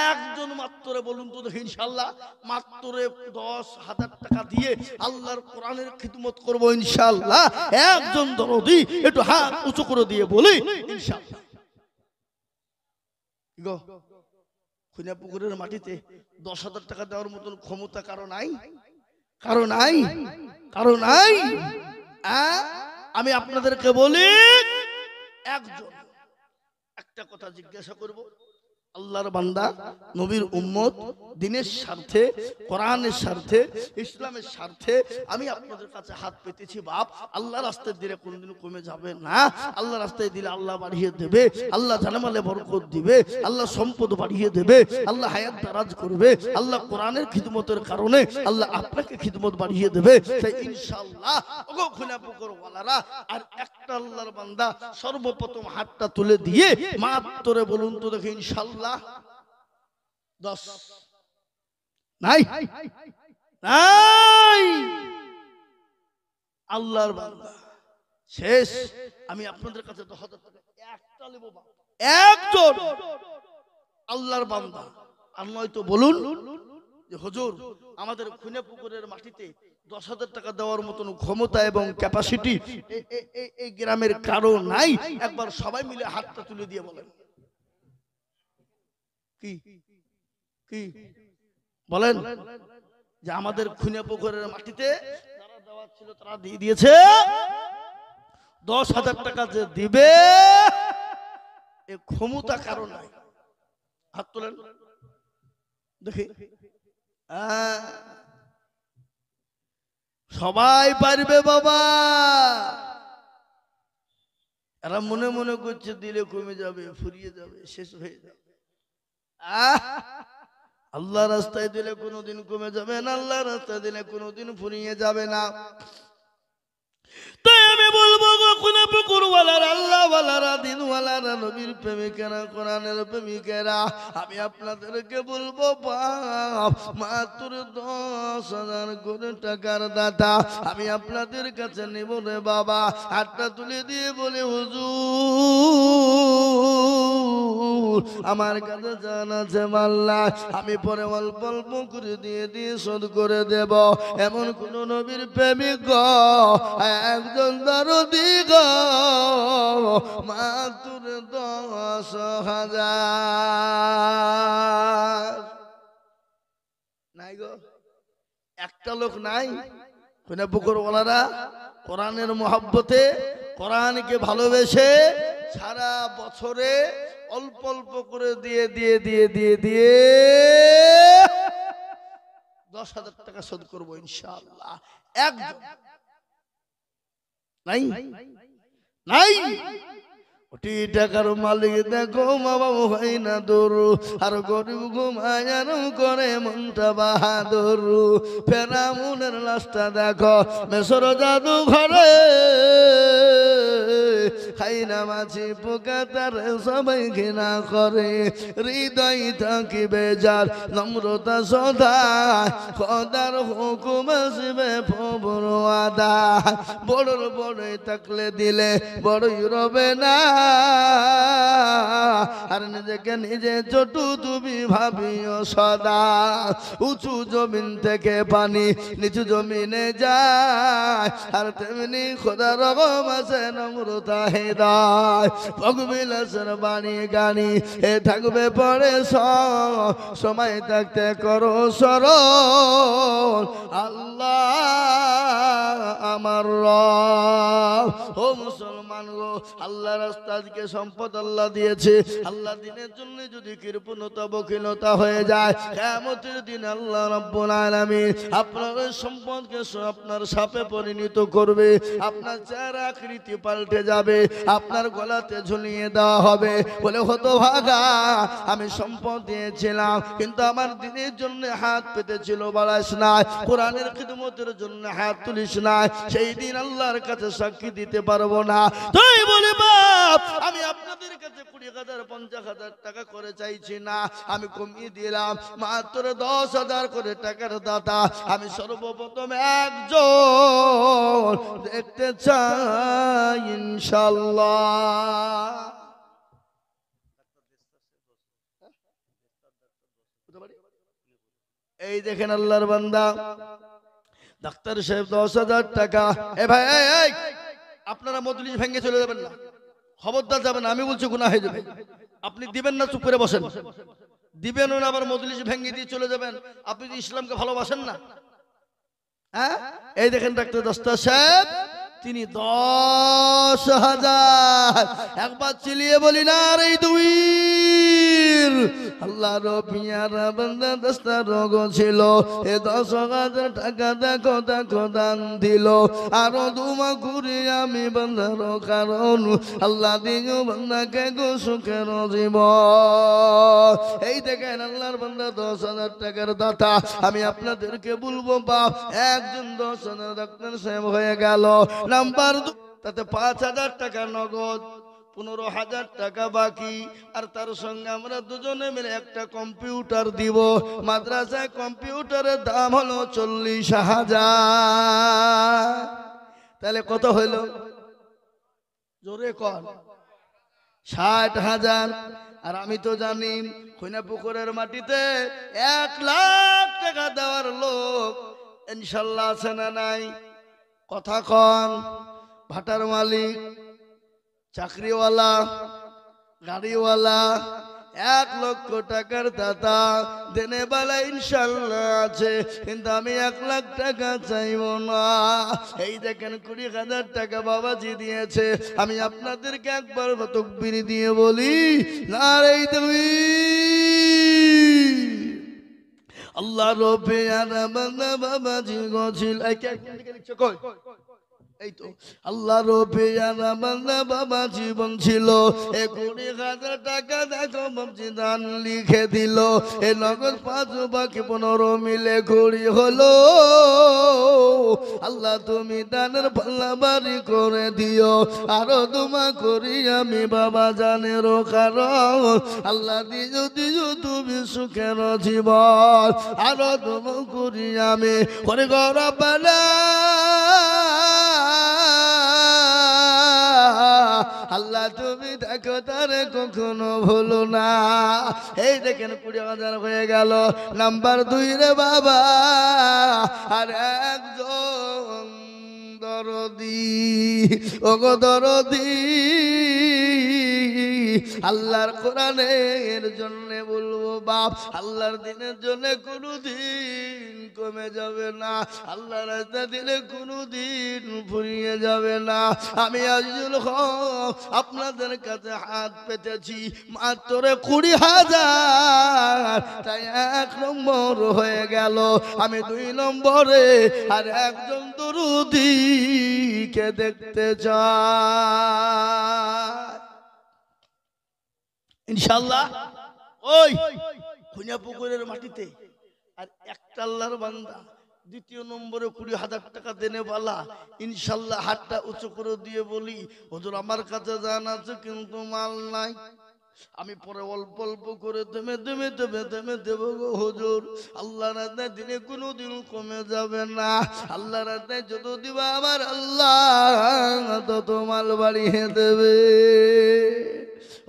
একজন মাত্র বলুন তো দেখি ইনশাআল্লাহ, মাত্র 10,000 টাকা দিয়ে আল্লাহর কোরআনের খিদমত করব ইনশাআল্লাহ। একজন দরদি একটু হাত উঁচু করে দিয়ে বলি ইনশাআল্লাহ। গো খুনা পুকুরের মাটিতে 10,000 টাকা দেওয়ার মতন ক্ষমতা কারো নাই, কারো নাই, কারো নাই। আমি আপনাদেরকে বলি একজন একটা কথা জিজ্ঞাসা করব। আল্লাহর বান্দা, নবীর উম্মত, দিনের স্বার্থে, কোরআনের স্বার্থে, ইসলামের স্বার্থে আমি আপনাদের কাছে হাত পেতেছি। বাপ আল্লাহ রাস্তায় দিলে কোনদিন কমে যাবে না। আল্লাহ রাস্তায় দিলে আল্লাহ বাড়িয়ে দেবে, আল্লাহ জানামালে বরকত দিবে, আল্লাহ সম্পদ বাড়িয়ে দেবে, আল্লাহ হায়াত দারাজ করবে, আল্লাহ কোরআনের খিদমতের কারণে আল্লাহ আপনাকে খিদমত বাড়িয়ে দেবে। তাই ইনশাআল্লাহ ওগো খুনা পুকুর ওয়ালারা, আর একটা আল্লাহর বান্দা সর্বপ্রথম হাতটা তুলে দিয়ে মাত্র বলুন তো দেখি ইনশাআল্লাহ 10 নাই, নাই। আল্লাহর বান্দা শেষ। আমি আপনাদের কাছে 10,000 টাকা একটা নেব, একজন আল্লাহর বান্দা। আর নয়তো বলুন যে হুজুর আমাদের খুনে পুকুরের মাটিতে 10,000 টাকা দেওয়ার মতন ক্ষমতা এবং ক্যাপাসিটি এই গ্রামের কারো নাই। একবার সবাই মিলে হাতটা তুলে দিয়ে বলেন কি কি বলেন যে আমাদের খুনে পুকুরের মাটিতে যারা দেওয়া ছিল তারা দিয়ে দিয়েছে। 10,000 টাকা যে দিবে এ ক্ষমতা কারো নাই। হাত তোলেন দেখি। সবাই পারবে বাবা। এরা মনে মনে করছে দিলে কমে যাবে, ফুরিয়ে যাবে, শেষ হয়ে যাবে। আল্লাহ রাস্তায় দিলে কোনোদিন কমে যাবে না, আল্লাহ রাস্তায় দিলে কোনোদিন ফুরিয়ে যাবে না। তাই আমি বলবো খুনা পুকুর ওয়ালারা, আল্লাহ ওয়ালারা, দিন ওয়ালারা, নবীর প্রেমিকেরা, কোরআনের প্রেমিকেরা, আমি আপনাদেরকে বলবো বাপ মাত্র 10,000 করে টাকার দাতা আমি আপনাদের কাছে নেব রে বাবা। হাতটা তুলে দিয়ে বলে হুজুর আমার কাছে জান আছে মাল্লা, আমি পরে অল্প অল্প করে দিয়ে শোধ করে দেব। এমন কোন নবীর প্রেমিক একজন দরদি গো মাত্র 10,000 নাই গো, একটা লোক নাই। খুনে পুকুর ওয়ালারা কোরআনের মহব্বতে, কোরআনকে ভালোবেসে সারা বছরে অল্প অল্প করে দিয়ে 10,000 টাকা শোধ করবো ইনশাআল্লাহ। একজন নাই, নাই। কোটি টাকার মালিক দেখো মা বাবু হয় না দূর, আর গরিব ঘুমায়ানো করে মনটা বাহাদুর। ফেরাউনের লাশটা দেখো মেসর জাদু ঘরে, খাই না মাছি পোকা তার সবাই ঘৃণা করে। হৃদয় থাকি বেজার নম্রতা সদা, খোদার হুকুম আসবে প্রভুর ওয়াদা। বড়র বড়ই থাকলে দিলে বড়ই রবে না, আর নিজেকে নিজে ছোট তুমি ভাবিও সদা। উঁচু জমিন থেকে পানি নিচু জমিনে যায়, আর তেমনি খোদা রকম আছে নম্রতা হৃদয়। ভগবিলাসের বাণী গানি এ থাকবে পরে সময় থাকতে করো স্মরণ আল্লাহ আমার রব। ও মুসলমান গো, আল্লাহ রাস্তা আজকে সম্পদ আল্লাহ দিয়েছে, আল্লাহ দিনের জন্য যদি কৃপণতা বখিলতা হয়ে যায়, কিয়ামতের দিন আল্লাহ রাব্বুল আলামিন আপনার সম্পদকে আপনার সাপে পরিণত করবে, আপনার চেহারা আকৃতি পাল্টে যাবে, আপনার গলাতে ঝুলিয়ে দেওয়া হবে। বলে হতভাগা, আমি সম্পদ দিয়েছিলাম কিন্তু আমার দিনের জন্য হাত পেতেছিল বাড়াস না, কোরআনের খিদমতের জন্য হাত তুলিস না, সেই দিন আল্লাহর কাছে সাক্ষী দিতে পারবো না। তাই বলে বাপ, আমি আপনাদের কাছে 20,000 50,000 টাকা করে চাইছি না, আমি কমিয়ে দিলাম মাত্র 10,000 করে টাকার দাতা। আমি সর্বপ্রথম একজন দেখতে চাই ইনশাআল্লাহ। এই দেখেন আল্লাহর বান্দা ডাক্তার সাহেব 10,000 টাকা। এ ভাই এই আপনারা মজলিস ভেঙে চলে যাবেন না, খবরদার যাবেন, আমি বলছি গুনাহ হয়ে যাবে। আপনি দিবেন না, চুপ করে বসেন, দিবেন না আবার মজলিস ভেঙে দিয়ে চলে যাবেন। আপনি তো ইসলামকে ভালোবাসেন না। হ্যাঁ, এই দেখেন ডাক্তার দস্তা সাহেব, তিনি 10,000। একবার চিলিয়ে বলি না রে দুই। আল্লাহর পিয়ারা বান্দা দস্তা রোগ ছিল, এ 10,000 টাকা দেখো দেখো দান দিল। আরো দুমা ঘুরে আমি বান্দার কারণ আল্লাহ দিও বান্দাকে গো সুখের জীবন। এই দেখেন আল্লাহর বান্দা 10,000 টাকার দাতা। আমি আপনাদেরকে বলবো বাপ, একজন 10,000 ডাক্তার সাহেব হয়ে গেল। নাম্বার 2, তাতে 5,000 টাকা নগদ, 15,000 টাকা বাকি, আর তার সঙ্গে আমরা দুজনে মিলে একটা কম্পিউটার দিব। মাদ্রাসায় কম্পিউটারের দাম হলো 40,000। তাহলে কত হইল জোরে কর? 60,000। আর আমি তো জানি খুনা পুকুরের মাটিতে 1 লাখ টাকা দেওয়ার লোক ইনশাল্লাহ আছে না নাই? কথা কন। ভাটার মালিক, চাকরিওয়ালা, গাড়িওয়ালা, 1 লক্ষ টাকার দাতা দেনে বেলা ইনশাল্লাহ আছে, কিন্তু আমি 1 লাখ টাকা চাইব না। এই দেখেন 20,000 টাকা বাবাজি দিয়েছে। আমি আপনাদেরকে একবার তাকবীর দিয়ে বলি নারে তাকবীর। আল্লাহ রবে আর বান্দা বাবাজি গছিল কই এই তো আল্লাহ রবে আর বান্দা বাবা জীবন ছিল। 20,000 টাকা দেখো বাবজি দান লিখে দিল। এ নগদ 5 বাকি 15 মিলে 20 হলো। আল্লাহ তুমি দানের পাল্লা বাড়ি করে দিও। আরো দুমা করি আমি বাবা জানের কারণ আল্লাহ দিও দিও তুমি সুখের জীবন। আরো দুমা করি আমি করে গরবানা আল্লাহ তুমি দেখো তারে কখনো ভুলো না। এই দেখেন 20,000 হয়ে গেল। নাম্বার 2 রে বাবা, আর একজন দরদি, ওগো দরদি, আল্লাহর কোরআনের জন্য বলবো বাপ, আল্লাহর দিনের জন্য কোনোদিন কমে যাবে না, আল্লাহর রাস্তা দিলে কোনোদিন ফুরিয়ে যাবে না। আমি আজিজুল হক আপনাদের কাছে হাত পেতেছি মাত্র 20,000, তাই 1 নম্বর হয়ে গেল। আমি 2 নম্বরে আর একজন দরুদিকে দেখতে চাই ইনশাআল্লাহ ওই খুনিয়া পুকুরের মাটিতে। আর একটা আল্লাহর বান্দা 2 নম্বরে 20,000 টাকা দেনে বলা ইনশাআল্লাহ হাতটা উঁচু করে দিয়ে বলি হুজুর আমার কাছে জান আছে কিন্তু মাল নাই। আমি পরে অল্প অল্প করে থেমে দেবো গো হুজুর। আল্লাহ রাতে দিনে কোনোদিন কমে যাবে না। আল্লাহ রাতে যত দিবা আমার আল্লাহ তত মাল বাড়িয়ে দেবে।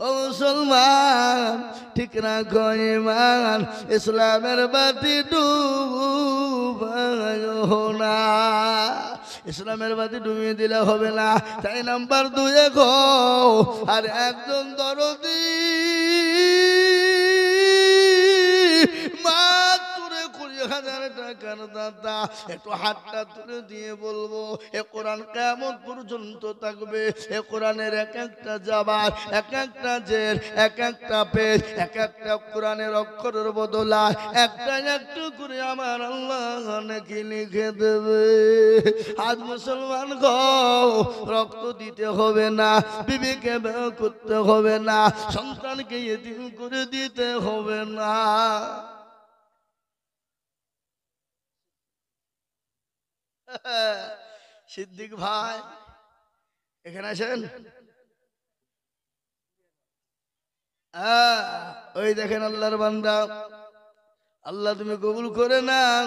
ও মুসলমান, ঠিক রাখো ঈমান, ইসলামের বাতি ডুবায়ো না। ইসলামের বাতি ডুবিয়ে দিলে হবে না। তাই নাম্বার 2 গো, আর একজন দরদি মাত্র 20,000 টাকার দাতা, একটু হাতটা তুলে দিয়ে বলবো, এ কোরআন কিয়ামত পর্যন্ত থাকবে। এ কোরআনের এক একটা জাবার, এক একটা জের, এক একটা পেজ, এক একটা কোরআনের অক্ষরের বদলা একটা একটু করে আমার আল্লাহ নাকি লিখে দেবে। আজ মুসলমান গো, রক্ত দিতে হবে না, বিবিকে বিয়ে করতে হবে না, সন্তানকে ইতিম করে দিতে হবে না। সিদ্দিক ভাই এখানে আছেন? ওই দেখেন আল্লাহর বান্দা। আল্লাহ তুমি কবুল করে নাও।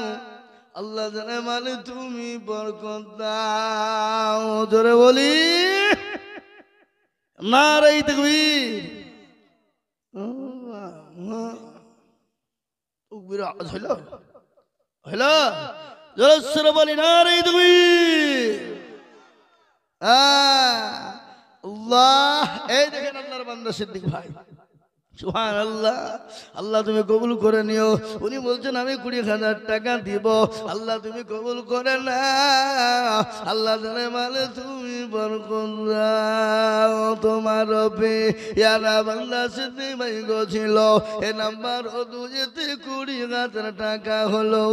আল্লাহ জানে মানে তুমি বরকত দাও। জোরে বলি নারে তাকবীর। তাকবীর আওয়াজ হলো হলো। জোরে বলি নারে তাকবীর। আল্লাহ, এই দেখেন আল্লাহর বান্দা সিদ্দিক ভাই, সুবহানাল্লাহ। আল্লাহ তুমি কবুল করে নিও। উনি বলছেন আমি 20,000 টাকা দিব। আল্লাহ তুমি কবুল করে না। আল্লাহ জানে মানে তুমি বরকত দাও। তোমার রবে ইয়ারা বান্দা সিদ্দিক ভাই গছিল। এ নাম্বার 2-তে 20,000 টাকা হলো।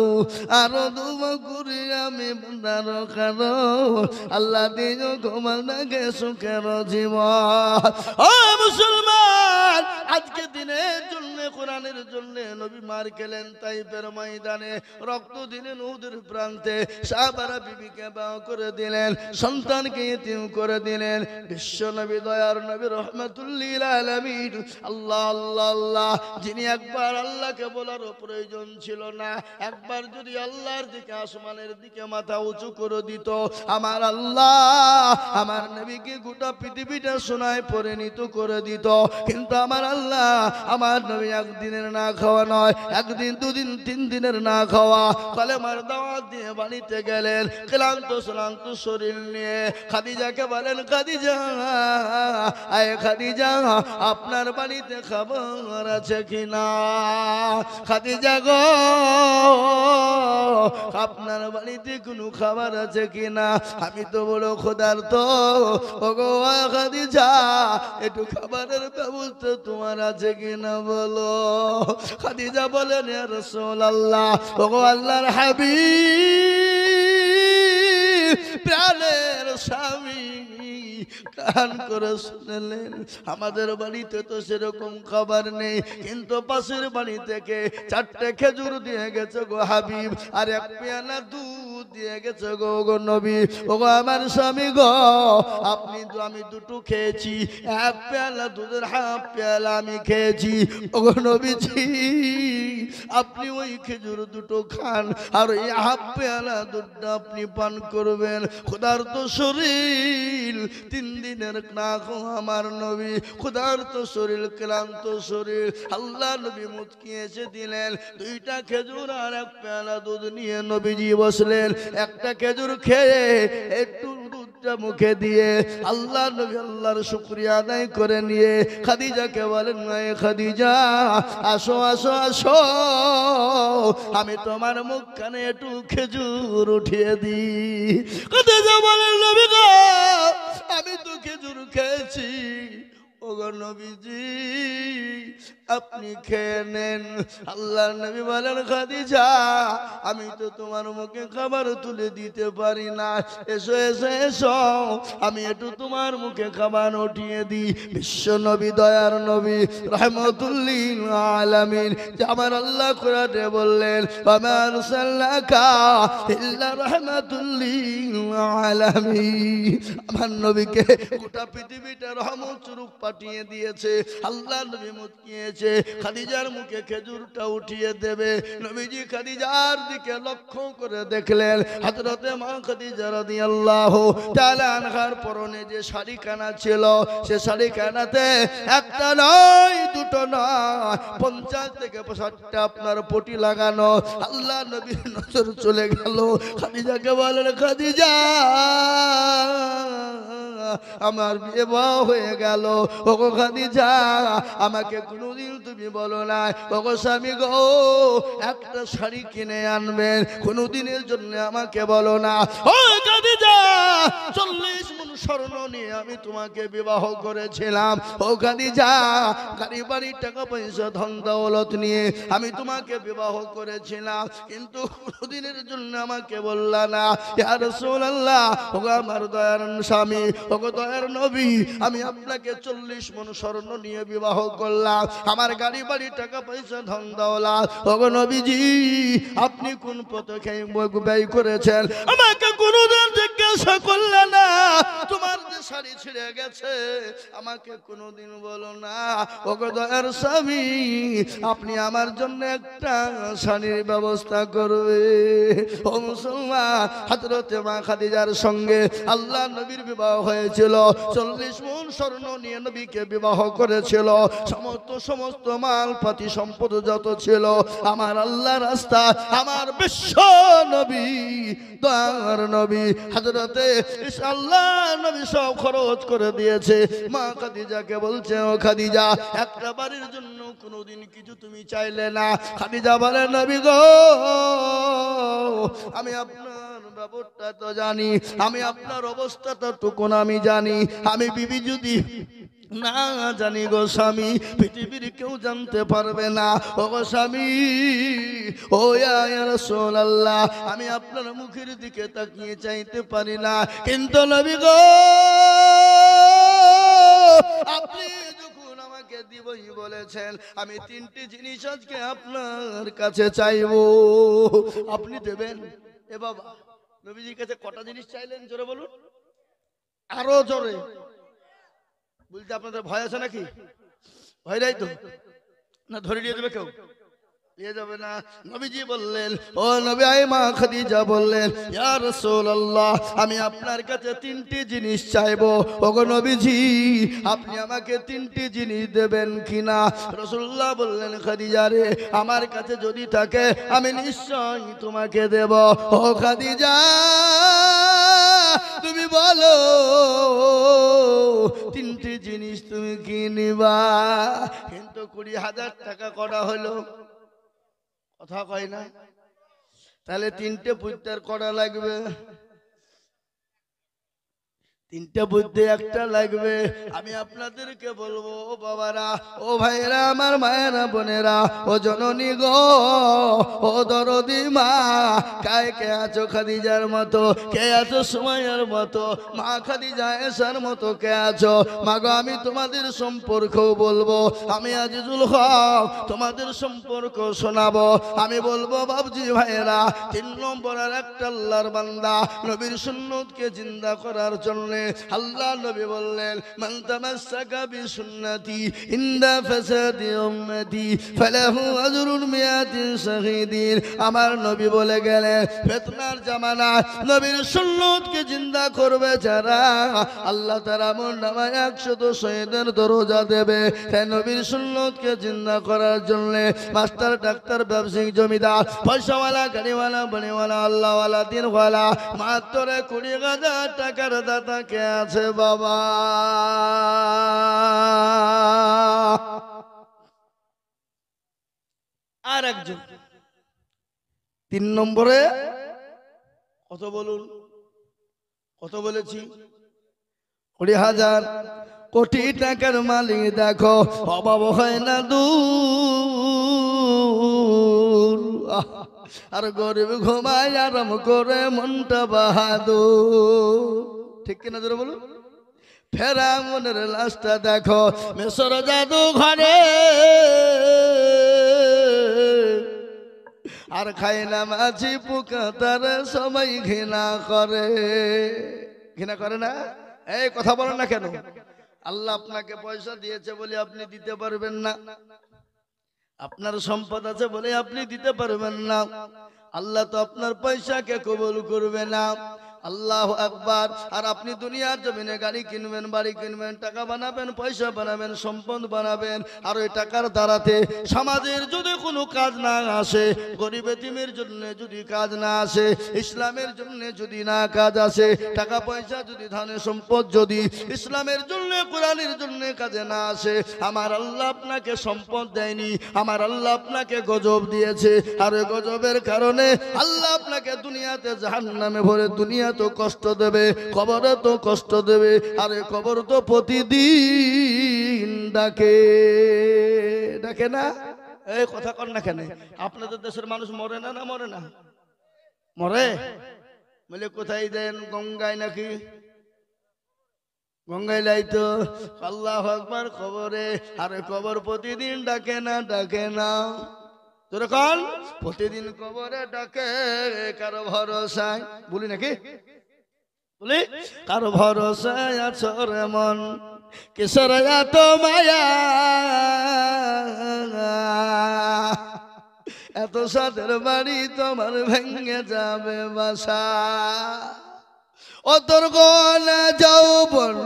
আরো 2 করি আমি বান্দার কারণ আল্লাহ দিও ঘুমানাকে সুখের জীবন। ও মুসলমান, আজকে দিনের জন্য, কোরআনের জন্য নবী মার খেলেন তাইফের ময়দানে, রক্ত দিলেন উহুদের প্রান্তে, সাহাবারা বিবিকে বিয়ে করে দিলেন, সন্তানকে ইতিম করে দিলেন। বিশ্ব নবী, দয়ার নবী, রহমাতুল লিল আলামিন, আল্লাহ আল্লাহ আল্লাহ, যিনি একবার আল্লাহকে বলার প্রয়োজন ছিল না, একবার যদি আল্লাহর দিকে, আসমানের দিকে মাথা উঁচু করে দিত, আমার আল্লাহ আমার নবীকে গোটা পৃথিবীটা সোনায় পরিণত করে দিত। কিন্তু আমার আল্লাহ আমার নবী একদিনের না খাওয়া নয়, একদিন 2 দিন 3 দিনের না খাওয়া, কলেমার দাওয়াত দিয়ে বাড়িতে গেলেন ক্লান্ত শ্রান্ত শরীর নিয়ে। খাদিজাকে বলেন, খাদিজা, আয় খাদিজা, আপনার বাড়িতে খাবার আছে কিনা? খাদিজা গো, আপনার বাড়িতে কোনো খাবার আছে কিনা? আমি তো বড় ক্ষুধার্ত। ওগো খাদিজা, একটু খাবারের ব্যবস্থা তোমার আছে কিনা বলো। খাদিজা বলেন, ইয়া রাসূলুল্লাহ, ওগো আল্লাহর হাবিব, প্রাণের স্বামী, কান করে শুনলেন, আমাদের বাড়িতে তো সেরকম খাবার নেই, কিন্তু পাশের বাড়ি থেকে 4টে খেজুর দিয়ে গেছে গো হাবিব, আর 1 পেয়ালা দুধ দিয়ে গেছে গো গো নবী। ওগো আমার স্বামী গো, আপনি তো, আমি 2টো খেয়েছি, 1 পেয়ালা দুধের 1/2 পেয়ালা আমি খেয়েছি। ওগো নবীজি, আপনি ওই খেজুর 2টো খান, আর এই 1/2 পেয়ালা দুধটা আপনি পান করবেন। ক্ষুধার্ত শরীর, 3 দিনের না খাওয়া আমার নবী, ক্ষুধার্ত শরীর, ক্লান্ত শরীর, আল্লাহ নবী মুচকি এসে দিলেন 2টা খেজুর আর 1 পেয়ালা দুধ নিয়ে নবীজি বসলেন। একটা খেজুর খেয়ে একটু দুধটা মুখে দিয়ে আল্লাহ নবী আল্লাহর শুকরিয়া আদায় করে নিয়ে খাদিজাকে বলেন, নয় খাদিজা, আসো আসো আসো, আমি তোমার মুখখানে একটু খেজুর উঠিয়ে দিই। খাদিজা বলেন, নবী গো, আমি তো খেজুর খেয়েছি। ওগো নবীজি, আপনি খেয়ে নেন। আল্লাহর নবী বলেন খাদিজা আমি তো তোমার মুখে খাবার তুলে দিতে পারি না, এসো এসো এসো আমি একটু তোমার মুখে খাবার উঠিয়ে দিই। বিশ্ব নবী দয়ার নবী রহমতুল্লিল আলামিন যে আমার আল্লাহ কোরআনে বললেন ওয়ামা আরসালনাকা ইল্লা রাহমাতুল্লিল আলামিন। আমার নবীকে গোটা পৃথিবীটা রহমত স্বরূপ পাঠিয়ে দিয়েছে। আল্লাহ নবী মুখ নিয়েছে খাদিজার মুখে খেজুরটা উঠিয়ে দেবে। নবীজি খাদিজার দিকে লক্ষ্য করে দেখলেন হযরতে মা খাদিজা রাদিয়াল্লাহু তাআলা আনহার পরনে যে শাড়িখানা ছিল সে শাড়িখানাতে একটা নয় দুটো নয় 50 থেকে 60টা আপনার পটি লাগানো। আল্লাহ নবীর নজর চলে গেল খাদিজাকে বলেন খাদিজা আমার বিবাহ হয়ে গেল। ওগো খাদিজা আমাকে কোনোদিন তুমি বলো না ওগো স্বামী গো একটা শাড়ি কিনে আনবেন, কোনোদিনের জন্য আমাকে বলো না ও খাদিজা 40 মণ স্বর্ণ নিয়ে আমি তোমাকে বিবাহ করেছিলাম। ও খাদিজা গাড়ি বাড়ি টাকা পয়সা ধন দৌলত নিয়ে আমি তোমাকে বিবাহ করেছিলাম, কিন্তু কোনোদিনের জন্য আমাকে বললা না। ইয়া রাসূলুল্লাহ ওগো আমার দয়ার স্বামী ওগো দয়ার নবী আমি আপনাকে 40 মণ স্বর্ণ নিয়ে বিবাহ করলাম, আমার গাড়ি বাড়ি টাকা পয়সা ধন দৌলত ওগো নবীজি আপনি কোন পথে ব্যয় করেছেন আমাকে কোনোদিন জিজ্ঞাসা করলেন না। তোমার যে শাড়ি ছিঁড়ে গেছে আমাকে কোনোদিন বলো না। ওগো দয়ার স্বামী আপনি আমার জন্য একটা শাড়ির ব্যবস্থা করবে। ও মুসলমান হযরতে মা খাদিজার সঙ্গে আল্লাহ নবীর বিবাহ হয়েছিল, 40 মণ স্বর্ণ নিয়ে নবীকে বিবাহ করেছিল। সমস্ত মালপাতি সম্পদ যত ছিল আমার আল্লাহ রাস্তা আমার বিশ্ব নবী দয়ার নবী হযরতে আল্লাহ নবী সব খরচ করে দিয়েছে। মা খাদিজাকে বলছে ও খাদিজা একটা বাড়ির জন্য কোনোদিন কিছু তুমি চাইলে না। খাদিজা বলে নবী গো আমি আপনার ব্যাপারটা তো জানি, আমি আপনার অবস্থাটা টুকুন আমি জানি। আমি বিবি যদি না জানি গো স্বামী পৃথিবীর কেউ জানতে পারবে না। ও গো স্বামী ও ইয়া রাসূলুল্লাহ আমি আপনার মুখের দিকে তাকিয়ে চাইতে পারি না, কিন্তু নবী গো আপনি যখন আমাকে দিবই বলেছেন আমি 3টি জিনিস আজকে আপনার কাছে চাইবো, আপনি দেবেন? এ বাবা নবীজির কাছে কটা জিনিস চাইলেন জোরে বলুন, আরো জোরে বলতে। আপনাদের ভয় আছে নাকি? ভয় নাই তো না? ধরে নিয়ে যাবে কেউ? নিয়ে যাবে না। নবীজি বললেন ও নবী আই মা খাদিজা বললেন ইয়া রাসূলুল্লাহ আমি আপনার কাছে 3টি জিনিস চাইবো। ওগো নবীজি আপনি আমাকে 3টি জিনিস দেবেন কিনা? রাসূলুল্লাহ বললেন খাদিজা রে আমার কাছে যদি থাকে আমি নিশ্চয়ই তোমাকে দেব। ও খাদিজা তুমি বলো 3টি জিনিস তুমি কি নিবা? কিন্তু 20,000 টাকা করা হলো, কথা কয় না? তাহলে 3টে পুত্র করা লাগবে, 3টে বুদ্ধি একটা লাগবে। আমি আপনাদেরকে বলবো ও বাবারা ও ভাইরা আমার মায়েরা বোনেরা ও জননী গো ও দরদি মা কায় কে আছো খাদিজার মতো, কে আছো সুমাইয়ার মতো, মা খাদিজা এসার মতো কে আছো? মা গো আমি তোমাদের সম্পর্ক বলবো, আমি আজিজুল হক তোমাদের সম্পর্ক শোনাবো। আমি বলবো বাবজি ভাইরা 3 নম্বরের একটা আল্লাহর বান্দা নবীর সুন্নতকে জিন্দা করার জন্য আল্লাহ নবী বললেন মান তামাসসাকা বিসুন্নতি ইনদা ফাসাদি উম্মতি ফালাহু আজরুন মিয়াতি শাহীদিন। আমার নবী বলে গেলেন ফিতনার জামানা নবীর সুন্নতকে জিন্দা করবে যারা আল্লাহ তাআলা আমল নামায় 100 শহীদের দরজা দেবে। তাই নবীর সুন্নতকে জিন্দা করার জন্য মাস্টার ডাক্তার ব্যবসায়িক জমিদার পয়সাওয়ালা গাড়িওয়ালা বাড়িওয়ালা আল্লাহওয়ালা দিনওয়ালা মাত্র 20,000 টাকার দাতা কে আছে বাবা? আর একজন 3 নম্বরে কত বলুন? কত বলেছি? 20,000। কোটি টাকার মালিক দেখো অভাব হয় না দূর আর গরিব ঘুমায় আরাম করে মনটা বাহাদুর ঠিক কিনা জোরে বলুন ফেরাউনের লাশটা দেখো মিশর জাদু ঘরে আর খায় না মাছি পোকা তার সবাই ঘৃণা করে না এই কথা বলেন না কেন আল্লাহ আপনাকে পয়সা দিয়েছে বলে আপনি দিতে পারবেন না আপনার সম্পদ আছে বলে আপনি দিতে পারবেন না আল্লাহ তো আপনার পয়সাকে কবুল করবে না আল্লাহু আকবার আর আপনি দুনিয়ার জমিনে গাড়ি কিনবেন বাড়ি কিনবেন টাকা বানাবেন পয়সা বানাবেন সম্পদ বানাবেন আর ওই টাকার দ্বারাতে সমাজের যদি কোনো কাজ না আসে গরিব এতিমের জন্য যদি কাজ না আসে ইসলামের জন্য যদি না কাজ আসে টাকা পয়সা যদি ধন সম্পদ যদি ইসলামের জন্য কোরআনের জন্য কাজে না আসে আমার আল্লাহ আপনাকে সম্পদ দেয়নি আমার আল্লাহ আপনাকে গজব দিয়েছে আর ওই গজবের কারণে আল্লাহ আপনাকে দুনিয়াতে জাহান্নামে ভরে দুনিয়া তো কষ্ট দেবে কবরে তো কষ্ট দেবে আর কবর তো প্রতিদিন ডাকে না এই কথা কর না কেন আপনাদের দেশের মানুষ মরে না মরে না মরে বলে কোথায় দেন গঙ্গায় নাকি গঙ্গায় লাইতো আল্লাহু আকবার কবরে আর কবর প্রতিদিন ডাকে না যখন প্রতিদিন কবরে ডাকে কারো ভরসায় বলি নাকি বলি কারো ভরসায় আছো রে মন কিসের এত মায়া এত সাদের বাড়ি তোমার ভেঙে যাবে বাসা ও তোর গলা যৌবন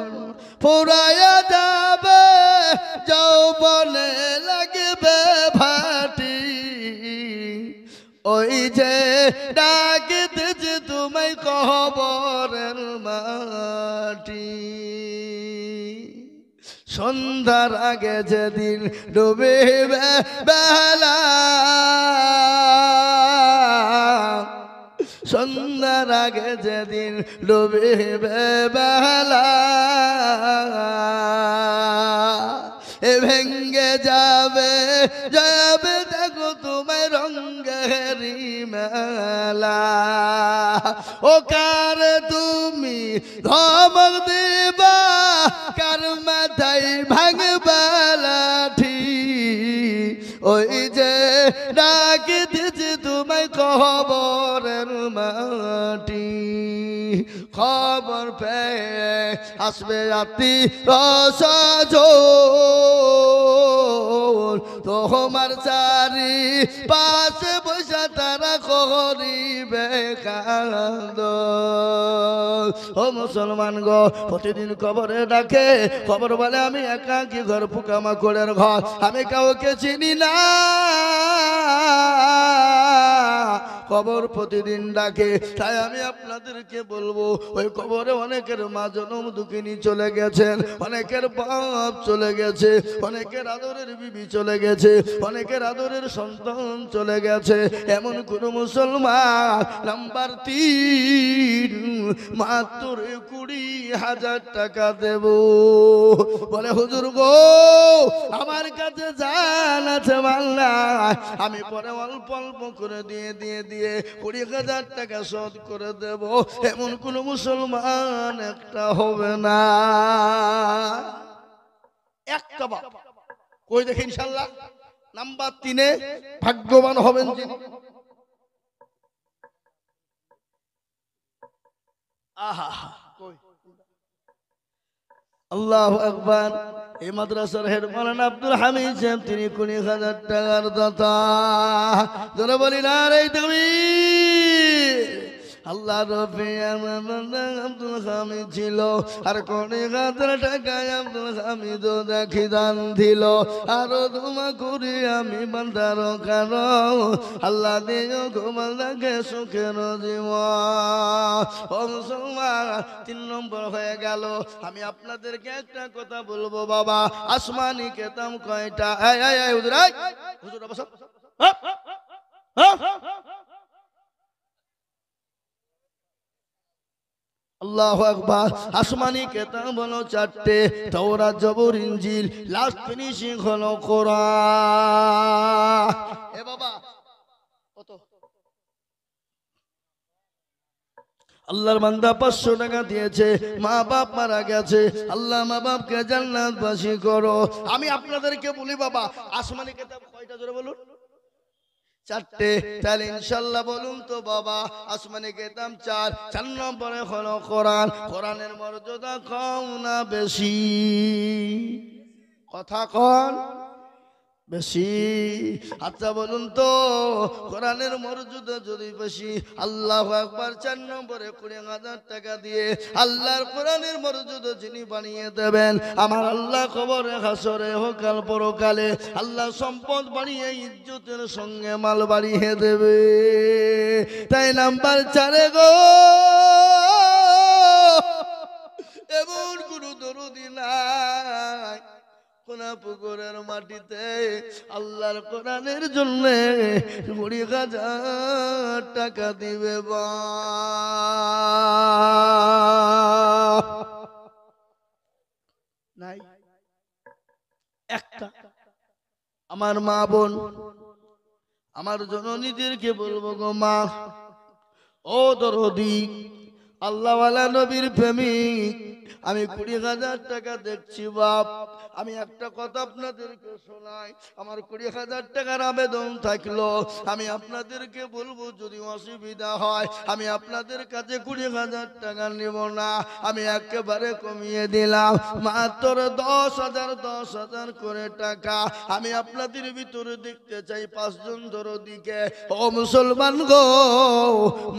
ফুরায়া যাবে যৌবনে লাগবে ভাটি ওই যে ডাকিতেছে তোমায় কবরের মাটি সন্ধ্যার আগে যেদিন ডুবে বেলা সন্ধ্যার আগে যেদিন ডুবে বেলা ভেঙ্গে যাবে দেখো তোমায় রঙ্গেরি মেলা ও কার তুমি ধমক দিবা কার মাথায় ভাঙবা লাঠি ওই যে ডাকি দিছি তোমায় কবরের মাটি খবর পেয়ে আসবে রাত্রি তোমার চারি পাশে বসে তারা করিবে কান্দ ও মুসলমান গো প্রতিদিন কবরে ডাকে খবর বলে আমি একাকী ঘর পোকামাকড়ের ঘর আমি কাউকে চিনি না কবর প্রতিদিন ডাকে তাই আমি আপনাদেরকে বলবো ওই কবরে অনেকের মা জনম দুঃখিনী চলে গেছেন অনেকের বাপ চলে গেছে অনেকের আদরের বিবি চলে গেছে অনেকের আদরের সন্তান চলে গেছে এমন কোন মুসলমান নাম্বার 3 মাত্র 20,000 টাকা দেব বলে হুজুর গো আমার কাছে জান আছে মাল্লা আমি পরে অল্প অল্প করে দিয়ে 20,000 টাকা শোধ করে দেব এমন কোন মুসলমান একটা হবে না একটা বাপ কই দেখে ইনশাআল্লাহ নাম্বার 3 ভাগ্যবান হবেন যিনি আহা কই আল্লাহু আকবার এই মাদ্রাসার হেড মাওলানা আব্দুল হামিদ সাহেব তিনি 20,000 টাকার দাতা যারা বলি না রে তাকবীর আল্লাহ রবে আব্দুল হামিদ ছিল আর 20,000 টাকায় আব্দুল হামিদ দেখি দান দিল আর তোমা করি আমি বান্দার কারো আল্লাহ দিও ঘুমালাকে সুখের জীবন ও মুসলমান 3 নম্বর হয়ে গেল আমি আপনাদেরকে একটা কথা বলবো বাবা আসমানি কেতাম কয়টা এই হুজুর হুজুর বসো আল্লাহু আকবার। আসমানি কিতাব হলো চারটে, তাওরাত, জবুর, ইনজিল, লাস্ট ফিনিশিং হলো কোরআন। এ বাবা কত? আল্লাহর বান্দা 500 টাকা দিয়েছে, মা বাপ মারা গেছে, আল্লাহ মা বাপকে জান্নাতবাসী করো। আমি আপনাদেরকে বলি বাবা, আসমানি কিতাব কয়টা জোরে বলুন? চারটে। তাহলে ইনশাআল্লাহ বলুন তো বাবা, আসমানি কিতাব 4 নম্বরে হলো কোরআন। কোরআনের মর্যাদা কম না বেশি? কথা কন, বেশি। আচ্ছা বলুন তো, কোরআনের মর্যাদা যদি বেশি, আল্লাহু আকবার 4 নম্বরে 20,000 টাকা দিয়ে আল্লাহর কোরআনের মর্যাদা যিনি বানিয়ে দেবেন, আমার আল্লাহ কবরে হাসরে হোকাল পরকালে আল্লাহ সম্পদ বাড়িয়ে ইজ্জতের সঙ্গে মাল বাড়িয়ে দেবে। তাই নাম্বার 4 গো, এমন কোনো দরদি নাই কোনা পুকুরের মাটিতে আল্লাহর কোরআনের জন্য 20,000 টাকা দিবে বা নাই একটা। আমার মা বোন, আমার জননীদেরকে বলবো গো মা, ও দরদি, আল্লাহওয়ালা নবীর প্রেমিক, আমি 20,000 টাকা দেখছি বাপ। আমি একটা কথা আপনাদেরকে শোনাই, আমার 20,000 টাকার আবেদন থাকলো, আমি আপনাদেরকে বলবো যদি অসুবিধা হয় আমি আপনাদের কাছে 20,000 টাকা নেব না, আমি একেবারে কমিয়ে দিলাম, মাত্র 10,000 করে টাকা। আমি আপনাদের ভিতরে দেখতে চাই 5 জন দরদিকে, ও মুসলমান গো,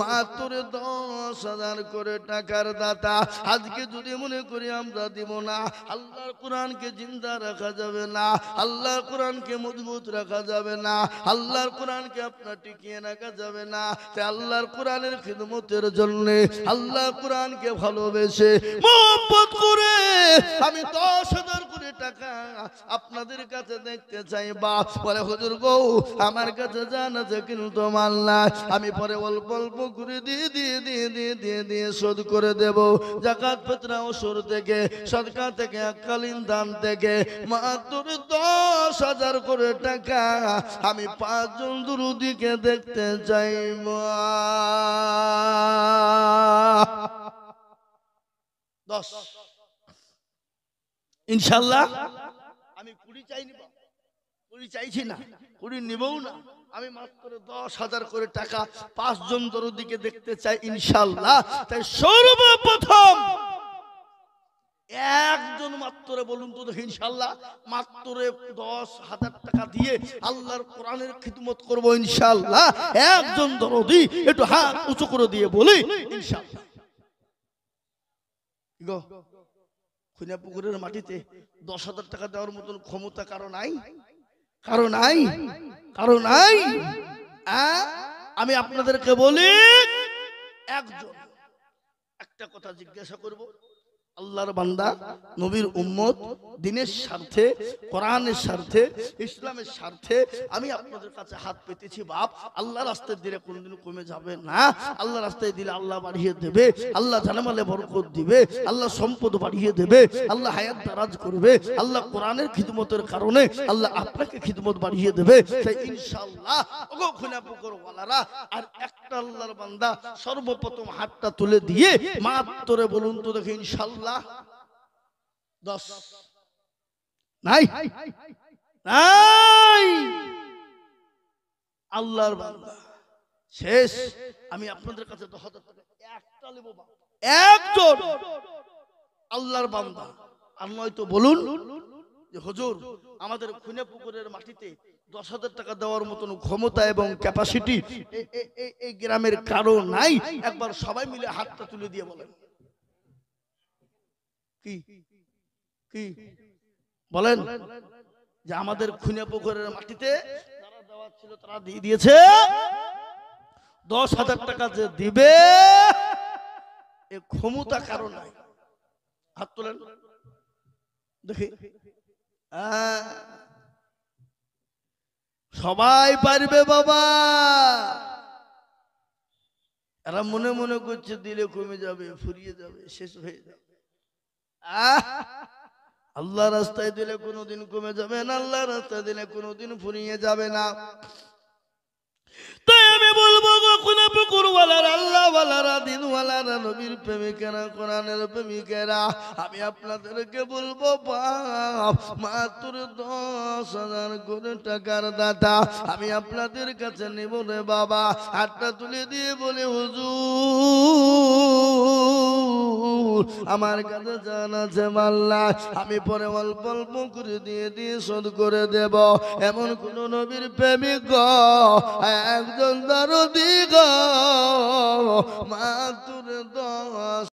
মাত্র 10,000 করে টাকার দাতা। আজকে যদি মনে করি আমরা দিব না, আল্লাহর কোরআনকে জিন্দা রাখা যাবে না, আল্লাহর কোরআনকে মজবুত রাখা যাবে না, আল্লাহর কোরআনকে আপনার টিকিয়ে রাখা যাবে না। তাই আল্লাহর কোরআনের খিদমতের জন্য, আল্লাহর কোরআনকে ভালোবেসে মোহাম্মত করে আমি 10,000 করে টাকা আপনাদের কাছে দেখতে চাই বাপ। বলে হুজুর গো, আমার কাছে জানা আছে কিন্তু মাল না, আমি পরে অল্প অল্প করে দিয়ে শোধ করে দেব। যাকাত ফিতরা ওসুর থেকে, সদকা থেকে, এককালীন দান থেকে মাত্র 10,000 করে টাকা আমি 5 জন দুরুদিকে দেখতে চাই মা। 10 ইনশাআল্লাহ। আমি 20 চাইনি, 20 চাইছি না, 20 নিবও না, আমি মাত্র 10,000 করে টাকা 5 জন দরদিকে দেখতে চাই ইনশাআল্লাহ। তাই সর্বপ্রথম একজন মাত্র বলুন তো ইনশাআল্লাহ, মাত্র 10,000 টাকা দিয়ে আল্লাহর কোরআনের খিদমত করব ইনশাআল্লাহ। একজন দরদি একটু হাত উঁচু করে দিয়ে বলি ইনশাআল্লাহ। গো, খুনিয়া পুকুরের মাটিতে 10,000 টাকা দেওয়ার মতন ক্ষমতা কারো নাই, কারো নাই, কারো নাই। আমি আপনাদেরকে বলি, একজন। একটা কথা জিজ্ঞাসা করব, আল্লাহর বান্দা, নবীর উম্মত, দিনের স্বার্থে, কোরআনের স্বার্থে, ইসলামের স্বার্থে আমি আপনাদের কাছে হাত পেতেছি বাপ। আল্লাহ রাস্তায় দিলে কোনদিন কমে যাবে না, আল্লাহ রাস্তায় দিলে আল্লাহ বাড়িয়ে দেবে, আল্লাহ জানামালে বরকত দিবে, আল্লাহ সম্পদ বাড়িয়ে দেবে, আল্লাহ হায়াত দারাজ করবে, আল্লাহ কোরআনের খিদমতের কারণে আল্লাহ আপনাকে খিদমত বাড়িয়ে দেবে। তাই ইনশাআল্লাহ ওগো খুনা পুকুর ওয়ালারা, আর একটা আল্লাহর বান্দা সর্বপ্রথম হাতটা তুলে দিয়ে মাত্র বলুন তো দেখি ইনশাআল্লাহ 10 নাই, নাই। আল্লাহর বান্দা শেষ। আমি আপনাদের কাছে 10,000 টাকা একটা নেব, একজন আল্লাহর বান্দা। আর নয়তো বলুন যে হুজুর, আমাদের খুনিয়া পুকুরের মাটিতে 10,000 টাকা দেওয়ার মতন ক্ষমতা এবং ক্যাপাসিটি এই গ্রামের কারো নাই। একবার সবাই মিলে হাতটা তুলে দিয়ে বলেন কি কি বলেন যে আমাদের খুনিয়া পুকুরের মাটিতে যারা দেওয়া ছিল তারা দিয়ে দিয়েছে। 10,000 টাকা যে দিবে এ ক্ষমতা কারো নাই। হাত তোলেন দেখি। সবাই পারবে বাবা, এরা মনে মনে করছে দিলে কমে যাবে, ফুরিয়ে যাবে, শেষ হয়ে যাবে। আহ আল্লাহ রাস্তায় দিলে কোনোদিন কমে যাবে না, আল্লাহ রাস্তায় দিলে কোনোদিন ফুরিয়ে যাবে না। তাই আমি বলবো কোন পুকুরওয়ালারা, আল্লাহওয়ালারা, দিনওয়ালারা, নবীর প্রেমিকেরা, কোরআনের প্রেমিকেরা, আমি আপনাদেরকে বলবো বাপ মাত্র 10,000 করে টাকার দাতা আমি আপনাদের কাছে নেব রে বাবা। হাতটা তুলে দিয়ে বলে হুজুর আমার কাছে জান আছে মাল্লা, আমি পরে অল্প অল্প করে দিয়ে দিয়ে শোধ করে দেব। এমন কোন নবীর প্রেমিক একজন দরদি গো মাত্র 10